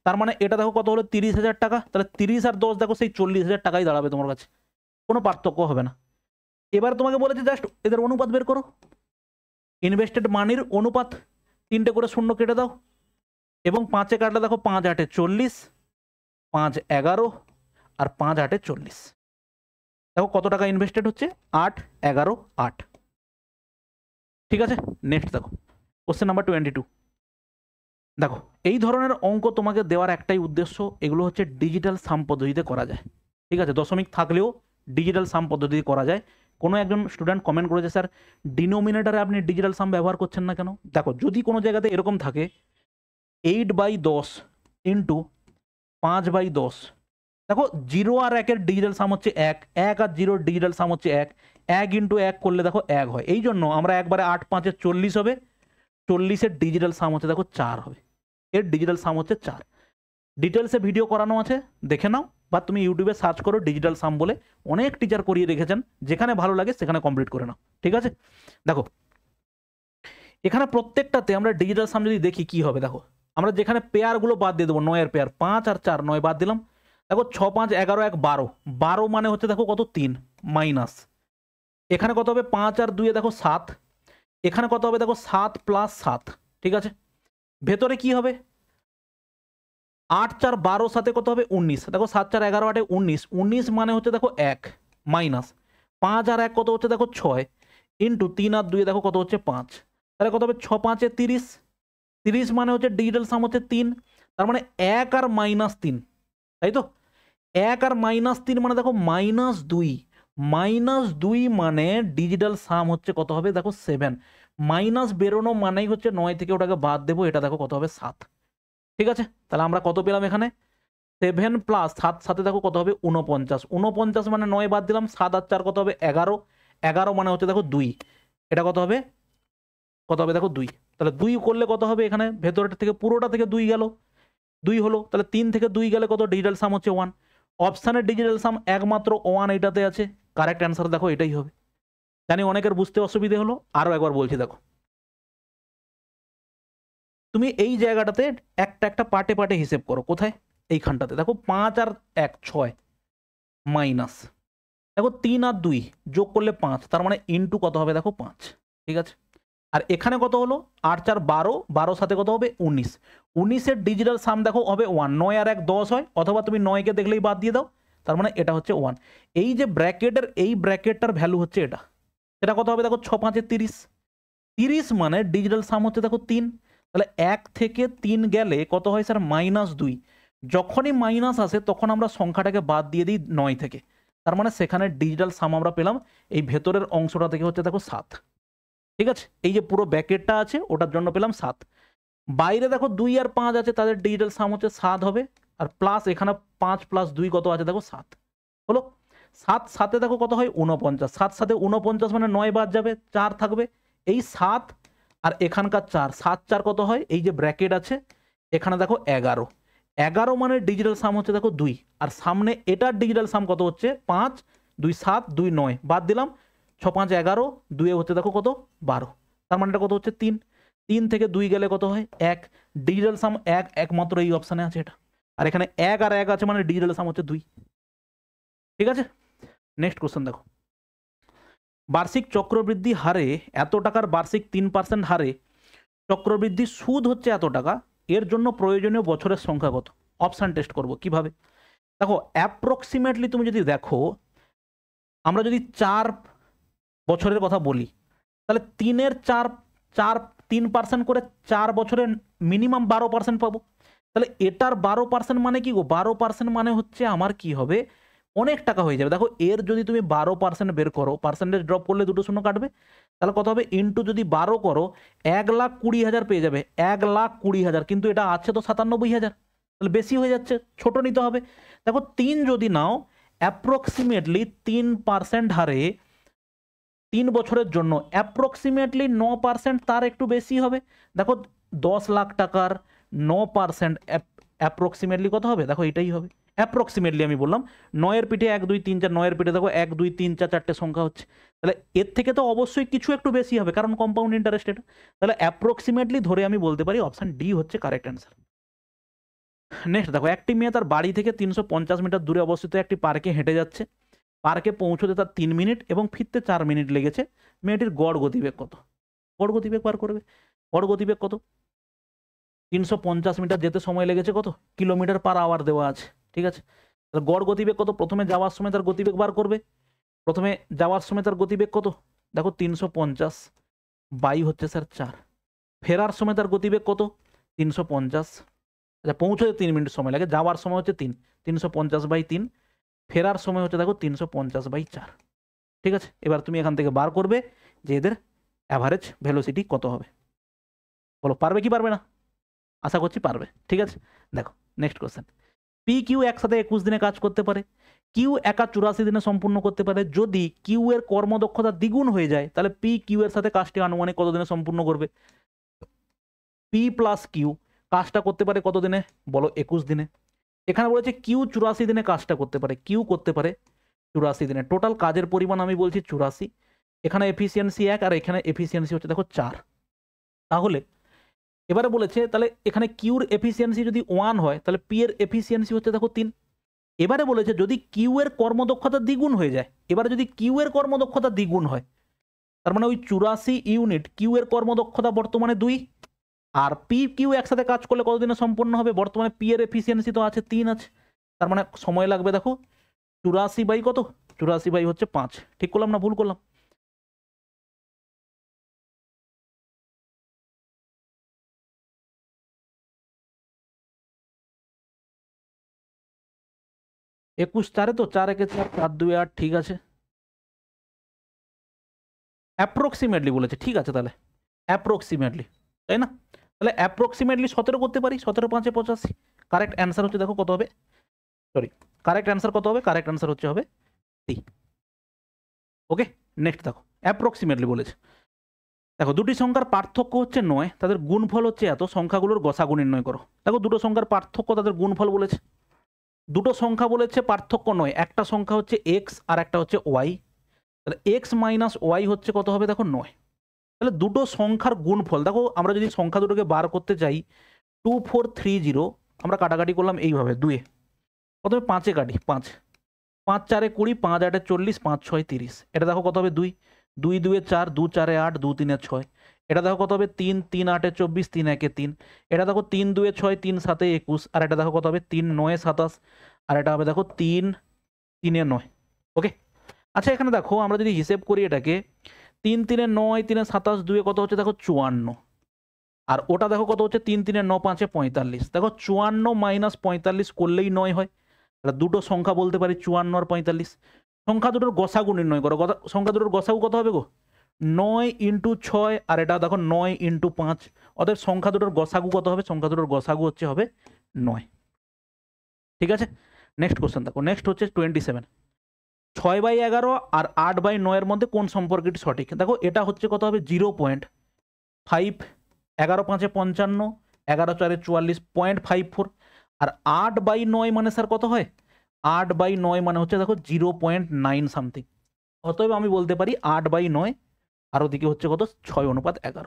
তার মানে এটা দেখো কত হলো 30,000 টাকা, তাহলে 30 আর 10 দেখো সেই 40,000 টাকাই দাঁড়াবে তোমার কাছে, কোনো পার্থক্য হবে না। এবার তোমাকে বলেছে জাস্ট এদের অনুপাত বের করো, ইনভেস্টেড মানির অনুপাত, 3টে করে শূন্য কেটে দাও, এবং 5-এ কাটলে দেখো 5 8 40, 5 11, আর 5 8 40, দেখো কত টাকা ইনভেস্টেড হচ্ছে 8 11 8। ঠিক আছে, নেক্সট দেখো কোশ্চেন নাম্বার 22। দেখো এই ধরনের অঙ্ক তোমাকে দেওয়ার একটাই উদ্দেশ্য, এগুলো হচ্ছে ডিজিটাল সাম পদ্ধতিতে করা যায়। ঠিক আছে, দশমিক থাকলেও ডিজিটাল সাম পদ্ধতিতে করা যায়। কোনো একজন স্টুডেন্ট কমেন্ট করেছে, স্যার ডিনোমিনেটারে আপনি ডিজিটাল সাম ব্যবহার করছেন না কেন? দেখো যদি কোনো জায়গাতে এরকম থাকে 8/10 ইন্টু 5/10, দেখো 0 আর 1-এর ডিজিটাল সাম হচ্ছে 1, 1 আর 0-এর ডিজিটাল সাম হচ্ছে 1, 1 ইন্টু 1 করলে দেখো 1 হয়, এই জন্য আমরা একবারে 8 5 40 হবে, 40-এর ডিজিটাল সাম হচ্ছে দেখো 4 হবে, এর ডিজিটাল সাম হচ্ছে 4। ডিটেলসে ভিডিও করানো আছে, দেখে নাও, বা তুমি ইউটিউবে সার্চ করো ডিজিটাল সাম বলে, অনেক টিচার করিয়ে রেখেছেন, যেখানে ভালো লাগে সেখানে কমপ্লিট করে নাও। ঠিক আছে, দেখো এখানে প্রত্যেকটাতে আমরা ডিজিটাল সাম যদি দেখি কি হবে, দেখো আমরা যেখানে পেয়ারগুলো বাদ দিয়ে দেবো, 9-এর পেয়ার 5 আর 4, 9 বাদ দিলাম, দেখো 6 5 11 1 12, 12 মানে হচ্ছে দেখো কত 3 মাইনাস, এখানে কত হবে 5 আর 2-এ দেখো 7, এখানে কত হবে দেখো 7 প্লাস 7। ঠিক আছে, ভেতরে কি হবে 8 4 12 সাথে কত হবে 19, দেখো 7 4 11 8 19, 19 মানে হচ্ছে দেখো 1 মাইনাস 5 আর 1 কত হচ্ছে দেখো 6, ইন্টু 3 আর 2 দেখো কত হচ্ছে 5, তাহলে কত হবে 6 5 30, 30 মানে হচ্ছে ডিজিটাল সাম হচ্ছে 3, তার মানে 1 আর -3, তাই তো 1 আর -3 মানে দেখো -2, -2 মানে ডিজিটাল সাম হচ্ছে কত হবে দেখো 7, মাইনাস বেরোনো মানেই হচ্ছে 9 থেকে ওটাকে বাদ দেবো, এটা দেখো কত হবে 7। ঠিক আছে, তাহলে আমরা কত পেলাম এখানে 7 প্লাস 7, সাথে দেখো কত হবে 49, 49 মানে 9 বাদ দিলাম, 7 আর 4 কত হবে 11, 11 মানে হচ্ছে দেখো 2, এটা কত হবে দেখো 2, তাহলে 2 করলে কত হবে এখানে ভেতরটা থেকে পুরোটা থেকে 2 গেল, 2 হলো, তাহলে 3 থেকে 2 গেলে কত ডিজিটাল সাম হচ্ছে 1, অপশানের ডিজিটাল সাম একমাত্র 1 এইটাতে আছে, কারেক্ট অ্যান্সার দেখো এটাই হবে। জানি অনেকের বুঝতে অসুবিধে হলো, আরও একবার বলছি দেখো তুমি এই জায়গাটাতে একটা একটা পার্টে পার্টে হিসেব করো। কোথায়? এইখানটাতে দেখো 5 আর 1 6 মাইনাস দেখো 3 আর 2 যোগ করলে 5, তার মানে ইনটু কত হবে দেখো 5। ঠিক আছে, আর এখানে কত হলো 8 4 12, 12 সাথে কত হবে 19, 19 এর ডিজিটাল সাম দেখো হবে 1, 9 আর 1 10 হয়, অথবা তুমি 9 কে দেখলেই বাদ দিয়ে দাও, তার মানে এটা হচ্ছে 1। এই যে ব্র্যাকেটের এই ব্র্যাকেটটার ভ্যালু হচ্ছে এটা, এটা কত হবে দেখো 6 5 30, 30 মানে ডিজিটাল সাম হচ্ছে দেখো 3, তাহলে 1 থেকে 3 গেলে কত হয় স্যার -2। যখনই মাইনাস আসে তখন আমরা সংখ্যাটাকে বাদ দিয়ে দিই 9 থেকে, তার মানে সেখানে ডিজিটাল সাম আমরা পেলাম এই ভেতরের অংশটা থেকে হচ্ছে দেখো 7। ঠিক আছে, এই যে পুরো ব্যাকেটটা আছে ওটার জন্য পেলাম 7। বাইরে দেখো 2 আর 5 আছে, তাদের ডিজিটাল সাম হচ্ছে 7 হবে, আর প্লাস এখানে 5 + 2 কত আছে দেখো 7 হলো। 7 সাথে দেখো কত হয় 49, 7 সাথে 49 মানে 9 বাদ যাবে, 4 থাকবে, এই 7 আর এখানকার 4, 7 4 কত হয়, এই যে ব্র্যাকেট আছে এখানে দেখো 11, 11 মানে ডিজিটাল সাম হচ্ছে দেখো 2, আর সামনে এটার ডিজিটাল সাম কত হচ্ছে 5, 2 7 2 9 বাদ দিলাম, 6 5 11, 2 হচ্ছে দেখো কত 12, তার মানে এটা কত হচ্ছে 3, 3 থেকে 2 গেলে কত হয় 1, ডিজিটাল সাম 1 একমাত্র এই অপশানে আছে এটা, আর এখানে 1 আর 1 আছে মানে ডিজিটাল সাম হচ্ছে 2। ঠিক আছে, নেক্সট কোশ্চেন দেখো, বার্ষিক চক্রবৃদ্ধি হারে এত টাকার বার্ষিক 3% হারে চক্রবৃদ্ধি সুদ হচ্ছে এত টাকা, এর জন্য প্রয়োজনীয় বছরের সংখ্যা কত? অপশান টেস্ট করব কিভাবে। দেখো অ্যাপ্রক্সিমেটলি তুমি যদি দেখো, আমরা যদি 4 বছরের কথা বলি তাহলে 3-এর 4 4 3% করে 4 বছরে মিনিমাম 12% পাবো, তাহলে এটার 12% মানে কি গো, 12% মানে হচ্ছে আমার কি হবে অনেক টাকা হয়ে যাবে। দেখো এর যদি তুমি 12% বের করো, পার্সেন্টেজ ড্রপ করলে দুটো শূন্য কাটবে, তাহলে কত হবে ইন্টু যদি 12 করো 1,20,000 পেয়ে যাবে, 1,20,000, কিন্তু এটা আছে তো 97,000, তাহলে বেশি হয়ে যাচ্ছে, ছোট নিতে হবে। দেখো 3 যদি নাও অ্যাপ্রক্সিমেটলি 3% হারে 3 বছরের জন্য অ্যাপ্রক্সিমেটলি 9%, তার একটু বেশি হবে। দেখো 10 লাখ টাকার 9% অ্যাপ্রক্সিমেটলি কত হবে দেখো এটাই হবে, অ্যাপ্রক্সিমেটলি আমি বললাম, 9-এর পিঠে 1 2 3 4, 9-এর পিঠে দেখো 1 2 3 4 4টে সংখ্যা হচ্ছে, তাহলে এর থেকে তো অবশ্যই কিছু একটু বেশি হবে কারণ কম্পাউন্ড ইন্টারেস্ট এটা, তাহলে অ্যাপ্রক্সিমেটলি ধরে আমি বলতে পারি অপশন ডি হচ্ছে কারেক্ট অ্যান্সার। নেক্সট দেখো, একটি মেয়ে তার বাড়ি থেকে 350 মিটার দূরে অবস্থিত একটি পার্কে হেঁটে যাচ্ছে, পার্কে পৌঁছতে তার 3 মিনিট এবং ফিরতে 4 মিনিট লেগেছে, মেয়েটির গড় গতিবেগ কত? গড় গতিবেগ বার করবে, গড় গতিবেগ কত, 350 মিটার যেতে সময় লেগেছে কত কিলোমিটার পার আওয়ার দেওয়া আছে। ঠিক আছে, তাহলে গড় গতিবেগ কত, প্রথমে যাওয়ার সময় তার গতিবেগ বার করবে, প্রথমে যাওয়ার সময় তার গতিবেগ কত দেখো 350 বাই হচ্ছে স্যার 4, ফেরার সময় তার গতিবেগ কত 350, আচ্ছা পৌঁছতে 3 মিনিট সময় লাগে, যাওয়ার সময় হচ্ছে 3, 350 বাই 3, ফেরার সময় হচ্ছে দেখো 350 বাই 4। ঠিক আছে, এবার তুমি এখান থেকে বার করবে যে এদের অ্যাভারেজ ভেলোসিটি কত হবে, বলো পারবে কি পারবে না? আশা করছি পারবে। ঠিক আছে, দেখো নেক্সট কোশ্চেন, পি কিউ একসাথে 21 দিনে কাজ করতে পারে, কিউ একা 84 দিনে সম্পূর্ণ করতে পারে, যদি কিউ এর কর্মদক্ষতা দ্বিগুণ হয়ে যায় তাহলে পি কিউ এর সাথে কাজটি আনুমানিক কত দিনে সম্পূর্ণ করবে? পি প্লাস কিউ কাজটা করতে পারে কত দিনে বলো 21 দিনে, এখানে বলেছে কিউ 84 দিনে কাজটা করতে পারে, কিউ করতে পারে 84 দিনে, টোটাল কাজের পরিমাণ আমি বলছি 84, এখানে এফিসিয়েন্সি 1 আর এখানে এফিসিয়েন্সি হচ্ছে দেখো 4, তাহলে এবারে বলেছে তাহলে এখানে কিউর এফিসিয়েন্সি যদি 1 হয় তাহলে পি এর এফিসিয়েন্সি হচ্ছে দেখো 3, এবারে বলেছে যদি কিউ এর কর্মদক্ষতা দ্বিগুণ হয়ে যায়, এবারে যদি কিউ এর কর্মদক্ষতা দ্বিগুণ হয় তার মানে ওই 84 ইউনিট কিউ এর কর্মদক্ষতা বর্তমানে 2, আর পি কিউ একসাথে কাজ করলে কতদিনে সম্পন্ন হবে, বর্তমানে পি এর এফিসিয়েন্সি তো আছে 3 আছে, তার মানে সময় লাগবে দেখো 84 বাই কত, 84 বাই হচ্ছে 5, ঠিক করলাম না ভুল করলাম? একুশ 4-এ তো 4 একে 4 4 2 8, ঠিক আছে, অ্যাপ্রক্সিমেটলি বলেছে, ঠিক আছে তাহলে অ্যাপ্রক্সিমেটলি, তাই না, তাহলে অ্যাপ্রক্সিমেটলি 17 করতে পারি, 17 5 85, কারেক্ট অ্যান্সার হচ্ছে দেখো কত হবে, সরি কারেক্ট অ্যান্সার কত হবে, কারেক্ট অ্যান্সার হচ্ছে হবে সি। ওকে, নেক্সট দেখো অ্যাপ্রক্সিমেটলি বলেছে, দেখো দুটি সংখ্যার পার্থক্য হচ্ছে 9, তাদের গুণফল হচ্ছে এত, সংখ্যাগুলোর গসাগু নির্ণয় করো। দেখো দুটো সংখ্যার পার্থক্য তাদের গুণফল বলেছে, দুটো সংখ্যা বলেছে পার্থক্য 9, একটা সংখ্যা হচ্ছে এক্স আর একটা হচ্ছে ওয়াই, তাহলে এক্স মাইনাস ওয়াই হচ্ছে কত হবে দেখো 9, তাহলে দুটো সংখ্যার গুণফল দেখো, আমরা যদি সংখ্যা দুটোকে বার করতে চাই 2430, আমরা কাটাকাটি করলাম এইভাবে দুয়ে, প্রথমে 5-এ কাটি, 5 5 4-এ 20, 5 8-এ 40, 5 6-এ 30। এটা দেখো কত হবে 2 2 2-এ 4, 2 4-এ 8, 2 3-এ 6। এটা দেখো কত হবে 3 3 8-এ 24, 3 1-এ 3। এটা দেখো 3 2-এ 6, 3 7-এ 21। আর এটা দেখো কত হবে 3 9-এ 27। আর এটা হবে দেখো 3 3-এ 9। ওকে, আচ্ছা এখানে দেখো আমরা যদি হিসেব করি এটাকে, 3 3-এ 9, 3-এ 27, 2-এ কত হচ্ছে দেখো 54। আর ওটা দেখো কত হচ্ছে 3 3-এ 9, 5-এ 45। দেখো 54 মাইনাস 45 করলেই 9 হয়। তাহলে দুটো সংখ্যা বলতে পারি 54 আর 45। সংখ্যা দুটোর গসাগু নির্ণয় করো। সংখ্যা দুটোর গসাগু কত হবে গো? 9 ইন্টু 6, আর এটা দেখো 9 ইন্টু 5। অতএব সংখ্যা দুটোর গসাগু কত হবে? সংখ্যা দুটোর গসাগু হচ্ছে হবে 9। ঠিক আছে, নেক্সট কোশ্চেন দেখো। নেক্সট হচ্ছে 27। 6/11 আর 8/9-এর মধ্যে কোন সম্পর্কটি সঠিক? দেখো এটা হচ্ছে কত হবে 0.5। 11 5-এ 55, 11 4-এ 44, 0.54। আর 8/9 মানে স্যার কত হয়? 8/9 মানে হচ্ছে দেখো 0.9 সামথিং। অতএব আমি বলতে পারি 8/9 আর ওদিকে হচ্ছে কত 6:11।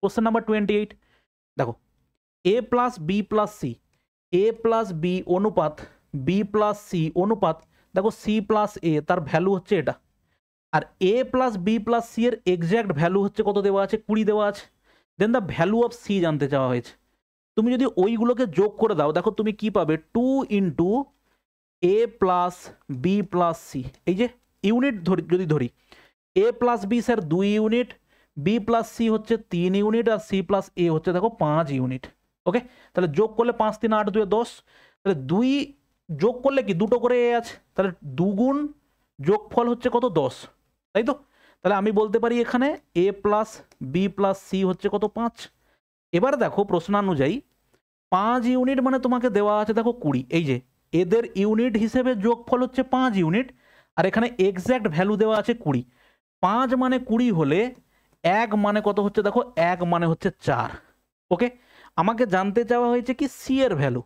কোশ্চেন নাম্বার 28 দেখো, a plus B plus C, A plus B অনুপাত বি প্লাস সি অনুপাত দেখো সি প্লাস এ, তার ভ্যালু হচ্ছে এটা। আর A plus B plus C এর এক্স্যাক্ট ভ্যালু হচ্ছে কত দেওয়া আছে? 20 দেওয়া আছে। Then the value of C জানতে চাওয়া হয়েছে। তুমি যদি ওইগুলোকে যোগ করে দাও, দেখো তুমি কি পাবে? 2 into a plus B plus c. এই যে ইউনিট যদি ধরি, a plus b sir 2 unit, b plus c হচ্ছে 3 ইউনিট, আর সি প্লাস এ হচ্ছে দেখো 5 ইউনিট। ওকে, তাহলে যোগ করলে 5 3 8 2 10। তাহলে 2 যোগ করলে কি দুটো করে এ আছে, তাহলে দুগুণ যোগফল হচ্ছে কত? 10, তাই তো? তাহলে আমি বলতে পারি এখানে এ প্লাস বি প্লাস সি হচ্ছে কত? 5। এবার দেখো প্রশ্নানুযায়ী 5 ইউনিট মানে তোমাকে দেওয়া আছে দেখো 20। এই যে এদের ইউনিট হিসেবে যোগফল হচ্ছে 5 ইউনিট, আর এখানে এক্স্যাক্ট ভ্যালু দেওয়া আছে 20। 5 মানে 20 হলে 1 মানে কত হচ্ছে দেখো? 1 মানে হচ্ছে 4। ওকে, আমাকে জানতে চাওয়া হয়েছে কি সি এর ভ্যালু।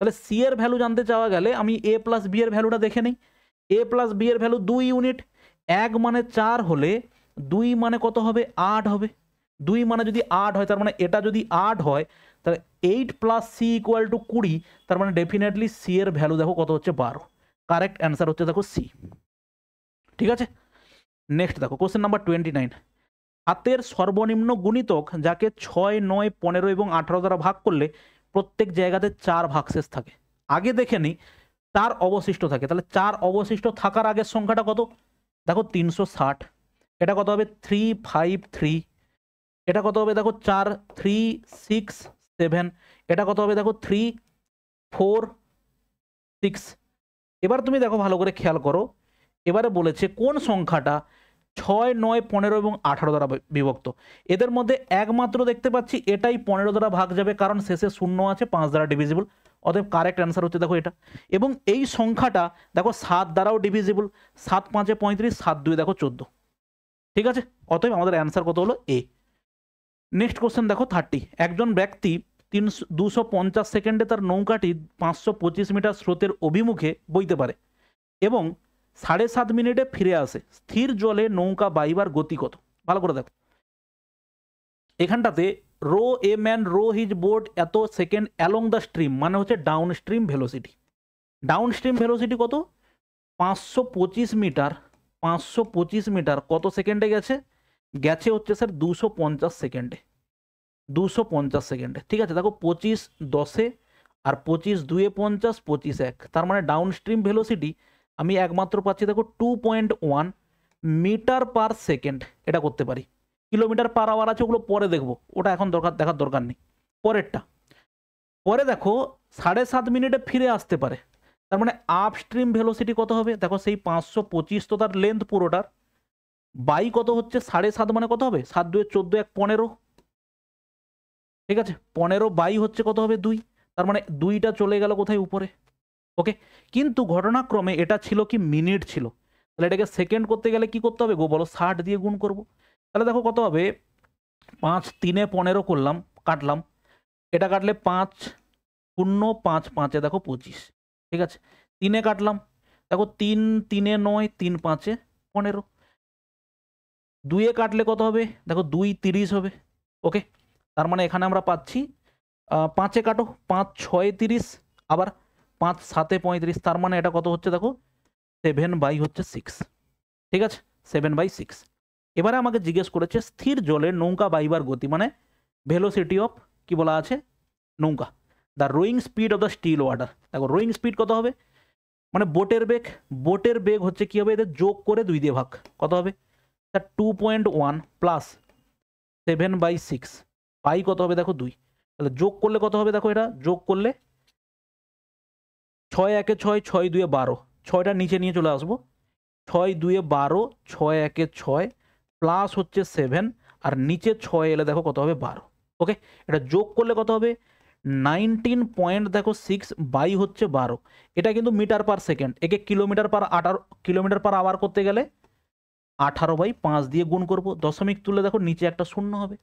তাহলে সি এর ভ্যালু জানতে চাওয়া গেলে আমি এ প্লাস বি এর ভ্যালুটা দেখে নিই। এ প্লাস বি এর ভ্যালু 2 ইউনিট, 1 মানে 4 হলে 2 মানে কত হবে? 8 হবে। 2 মানে যদি 8 হয়, তার মানে এটা যদি 8 হয়, তাহলে 8 প্লাস সি ইকুয়াল টু 20। তার মানে ডেফিনেটলি সি এর ভ্যালু দেখো কত হচ্ছে? 12। কারেক্ট অ্যান্সার হচ্ছে দেখো সি। ঠিক আছে, নেক্সট দেখো কোশ্চেন নাম্বার 29। হাতের সর্বনিম্ন গুণিতক যাকে 6 9 15 এবং 18 দ্বারা ভাগ করলে প্রত্যেক জায়গাতে 4 ভাগশেষ থাকে। আগে দেখে নিই 4 অবশিষ্ট থাকে। তাহলে 4 অবশিষ্ট থাকার আগের সংখ্যাটা কত? দেখো 360। এটা কত হবে? 353। এটা কত হবে? দেখো 4 3 6 7। এটা কত হবে? দেখো 3 4 6। এবার তুমি দেখো ভালো করে খেয়াল করো, এবারে বলেছে কোন সংখ্যাটা 6 9 15 এবং 18 দ্বারা বিভক্ত। এদের মধ্যে একমাত্র দেখতে পাচ্ছি এটাই 15 দ্বারা ভাগ যাবে, কারণ শেষে শূন্য আছে, 5 দ্বারা ডিভিজিবল। অতএব কারেক্ট অ্যান্সার হচ্ছে দেখো এটা। এবং এই সংখ্যাটা দেখো 7 দ্বারাও ডিভিজিবল। 7 5-এ 35, 7 2 দেখো 14। ঠিক আছে, অতএব আমাদের অ্যান্সার কত হলো? এ। নেক্সট কোশ্চেন দেখো 30। একজন ব্যক্তি 250 সেকেন্ডে তার নৌকাটি 525 মিটার স্রোতের অভিমুখে বইতে পারে এবং 7.5 মিনিটে ফিরে আসে। স্থির জলে নৌকা বাইবার গতি কত? ভালো করে দেখো, এখানটাতে row a man row his boat এত সেকেন্ড অ্যালং দ্য স্ট্রিম মানে হচ্ছে downstream velocity. Downstream velocity কত? 525 মিটার। 525 মিটার কত সেকেন্ডে গেছে? গেছে হচ্ছে স্যার 250 সেকেন্ডে। 250 সেকেন্ডে। ঠিক আছে, দেখো 25 10-এ আর 25 2-এ 50, 25 1। তার মানে ডাউন স্ট্রিম ভেলোসিটি আমি একমাত্র পাচ্ছি দেখো 2.1 মিটার পার সেকেন্ড। এটা করতে পারি। কিলোমিটার পার আওয়ার আছে, ওগুলো পরে দেখবো, ওটা এখন দেখার দরকার নেই। পরেরটা, পরে দেখো 7.5 মিনিটে ফিরে আসতে পারে। তার মানে আপ স্ট্রিম ভেলোসিটি কত হবে? দেখো সেই 525 তো তার লেন্থ পুরোটার, বাই কত হচ্ছে 7.5 মানে কত হবে? 7 2 14 1 15। ঠিক আছে, 15 বাই হচ্ছে কত হবে? 2। তার মানে 2টা চলে গেল কোথায়? উপরে। ওকে, কিন্তু ঘটনাক্রমে এটা ছিল কি মিনিট ছিল। তাহলে এটাকে সেকেন্ড করতে গেলে কি করতে হবে গো বলো? 60 দিয়ে গুণ করব। তাহলে দেখো কত হবে? 5 3-এ 15 করলাম, কাটলাম। এটা কাটলে 5 0 5 5-এ দেখো 25। ঠিক আছে, 3-এ কাটলাম, দেখো 3 3-এ 9, 3 5-এ 15। 2 কাটলে কত হবে দেখো 2 30 হবে। ওকে, তার মানে এখানে আমরা পাচ্ছি 5 কাটো, 5 6 30, আবার 5 7 35, তার মানে এটা কত হচ্ছে দেখো 7/6। ঠিক আছে, 7/6। এবারে আমাকে জিজ্ঞেস করেছে স্থির জলে নৌকা বাইবার গতি, মানে ভেলোসিটি অফ কি বলা আছে নৌকা, the rowing speed of the still water. দেখো রোয়িং স্পিড কত হবে, মানে বোটের বেগ হচ্ছে কি হবে, এদের যোগ করে 2 দিয়ে ভাগ, কত হবে 2.1 প্লাস 7/6 পাই কত হবে দেখো 2। তাহলে যোগ করলে কত হবে দেখো, এটা যোগ করলে 6 1 6 6 2 12, 6টা নিচে নিয়ে চলে আসবো, 6 2 12, 6 1 6 প্লাস হচ্ছে 7, আর নিচে 6 এলে দেখো কত হবে 12। ওকে, এটা যোগ করলে কত হবে 19 পয়েন্ট দেখো 6 বাই হচ্ছে 12। এটা কিন্তু মিটার পার সেকেন্ড, একে কিলোমিটার পার আওয়ার করতে গেলে 18/5 দিয়ে গুণ করব, দশমিক তুলে দেখো নিচে একটা শূন্য হবে।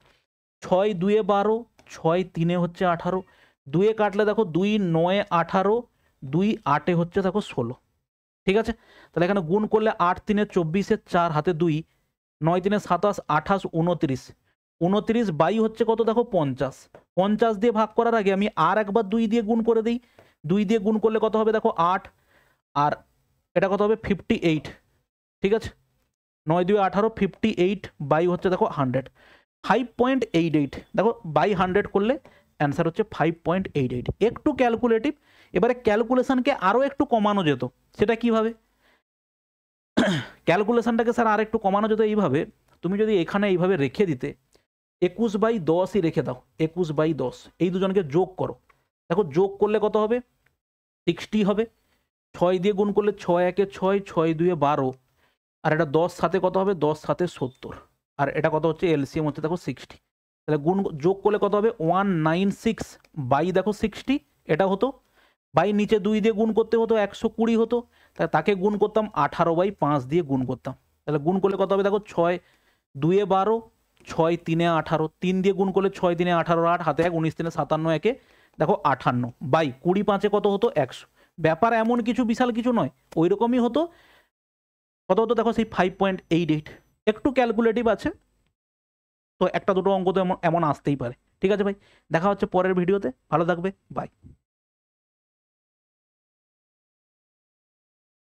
6 2 12, 6 3 হচ্ছে 18, 2 কাটলে দেখো 2 9 18, 2 8 হচ্ছে দেখো 16। ঠিক আছে, তাহলে এখানে গুণ করলে 8 3 24, 4 হাতে 2, 9 3 27 28 29, 29 বাই হচ্ছে কত দেখো 50। 50 দিয়ে ভাগ করার আগে আমি আর একবার 2 দিয়ে গুণ করে দিই, 2 দিয়ে গুণ করলে কত হবে দেখো 8, আর এটা কত হবে 58। ঠিক আছে, 9 2 18, 58 বাই হচ্ছে দেখো 100, 5.88। দেখো বাই 100 করলে অ্যান্সার হচ্ছে 5.88। একটু ক্যালকুলেটিভ। এবারে ক্যালকুলেশনকে আরও একটু কমানো যেত, সেটা কিভাবে? ক্যালকুলেশনটাকে স্যার আর একটু কমানো যেত এইভাবে, তুমি যদি এখানে এইভাবে রেখে দিতে 21/10ই রেখে দাও, 21/10, এই দুজনকে যোগ করো, দেখো যোগ করলে কত হবে 60 হবে। 6 দিয়ে গুণ করলে 6 1 6, 6 2 12, আর এটা 10 সাথে কত হবে 10 সাথে 70, আর এটা কত হচ্ছে এলসিএম হচ্ছে দেখো 60। তাহলে গুণ যোগ করলে কত হবে 196 বাই দেখো 60, এটা হতো বাই নিচে 2 দিয়ে গুণ করতে হতো 120 হতো, তাহলে তাকে গুণ করতাম 18/5 দিয়ে গুণ করতাম। তাহলে গুণ করলে কত হবে দেখো 6 2 12, 6 3 18, 3 দিয়ে গুণ করলে 6 3 18, 8 হাতে 1 19 3 57, একে দেখো 58 বাই 20 5 কত হতো 100। ব্যাপার এমন কিছু বিশাল কিছু নয়, ওই রকমই হতো। কত হতো দেখো সেই 5.88। একটু ক্যালকুলেটিভ আছে, তো একটা দুটো অঙ্ক তো এমন এমন আসতেই পারে। ঠিক আছে ভাই, দেখা হচ্ছে পরের ভিডিওতে, ভালো থাকবে, বাই।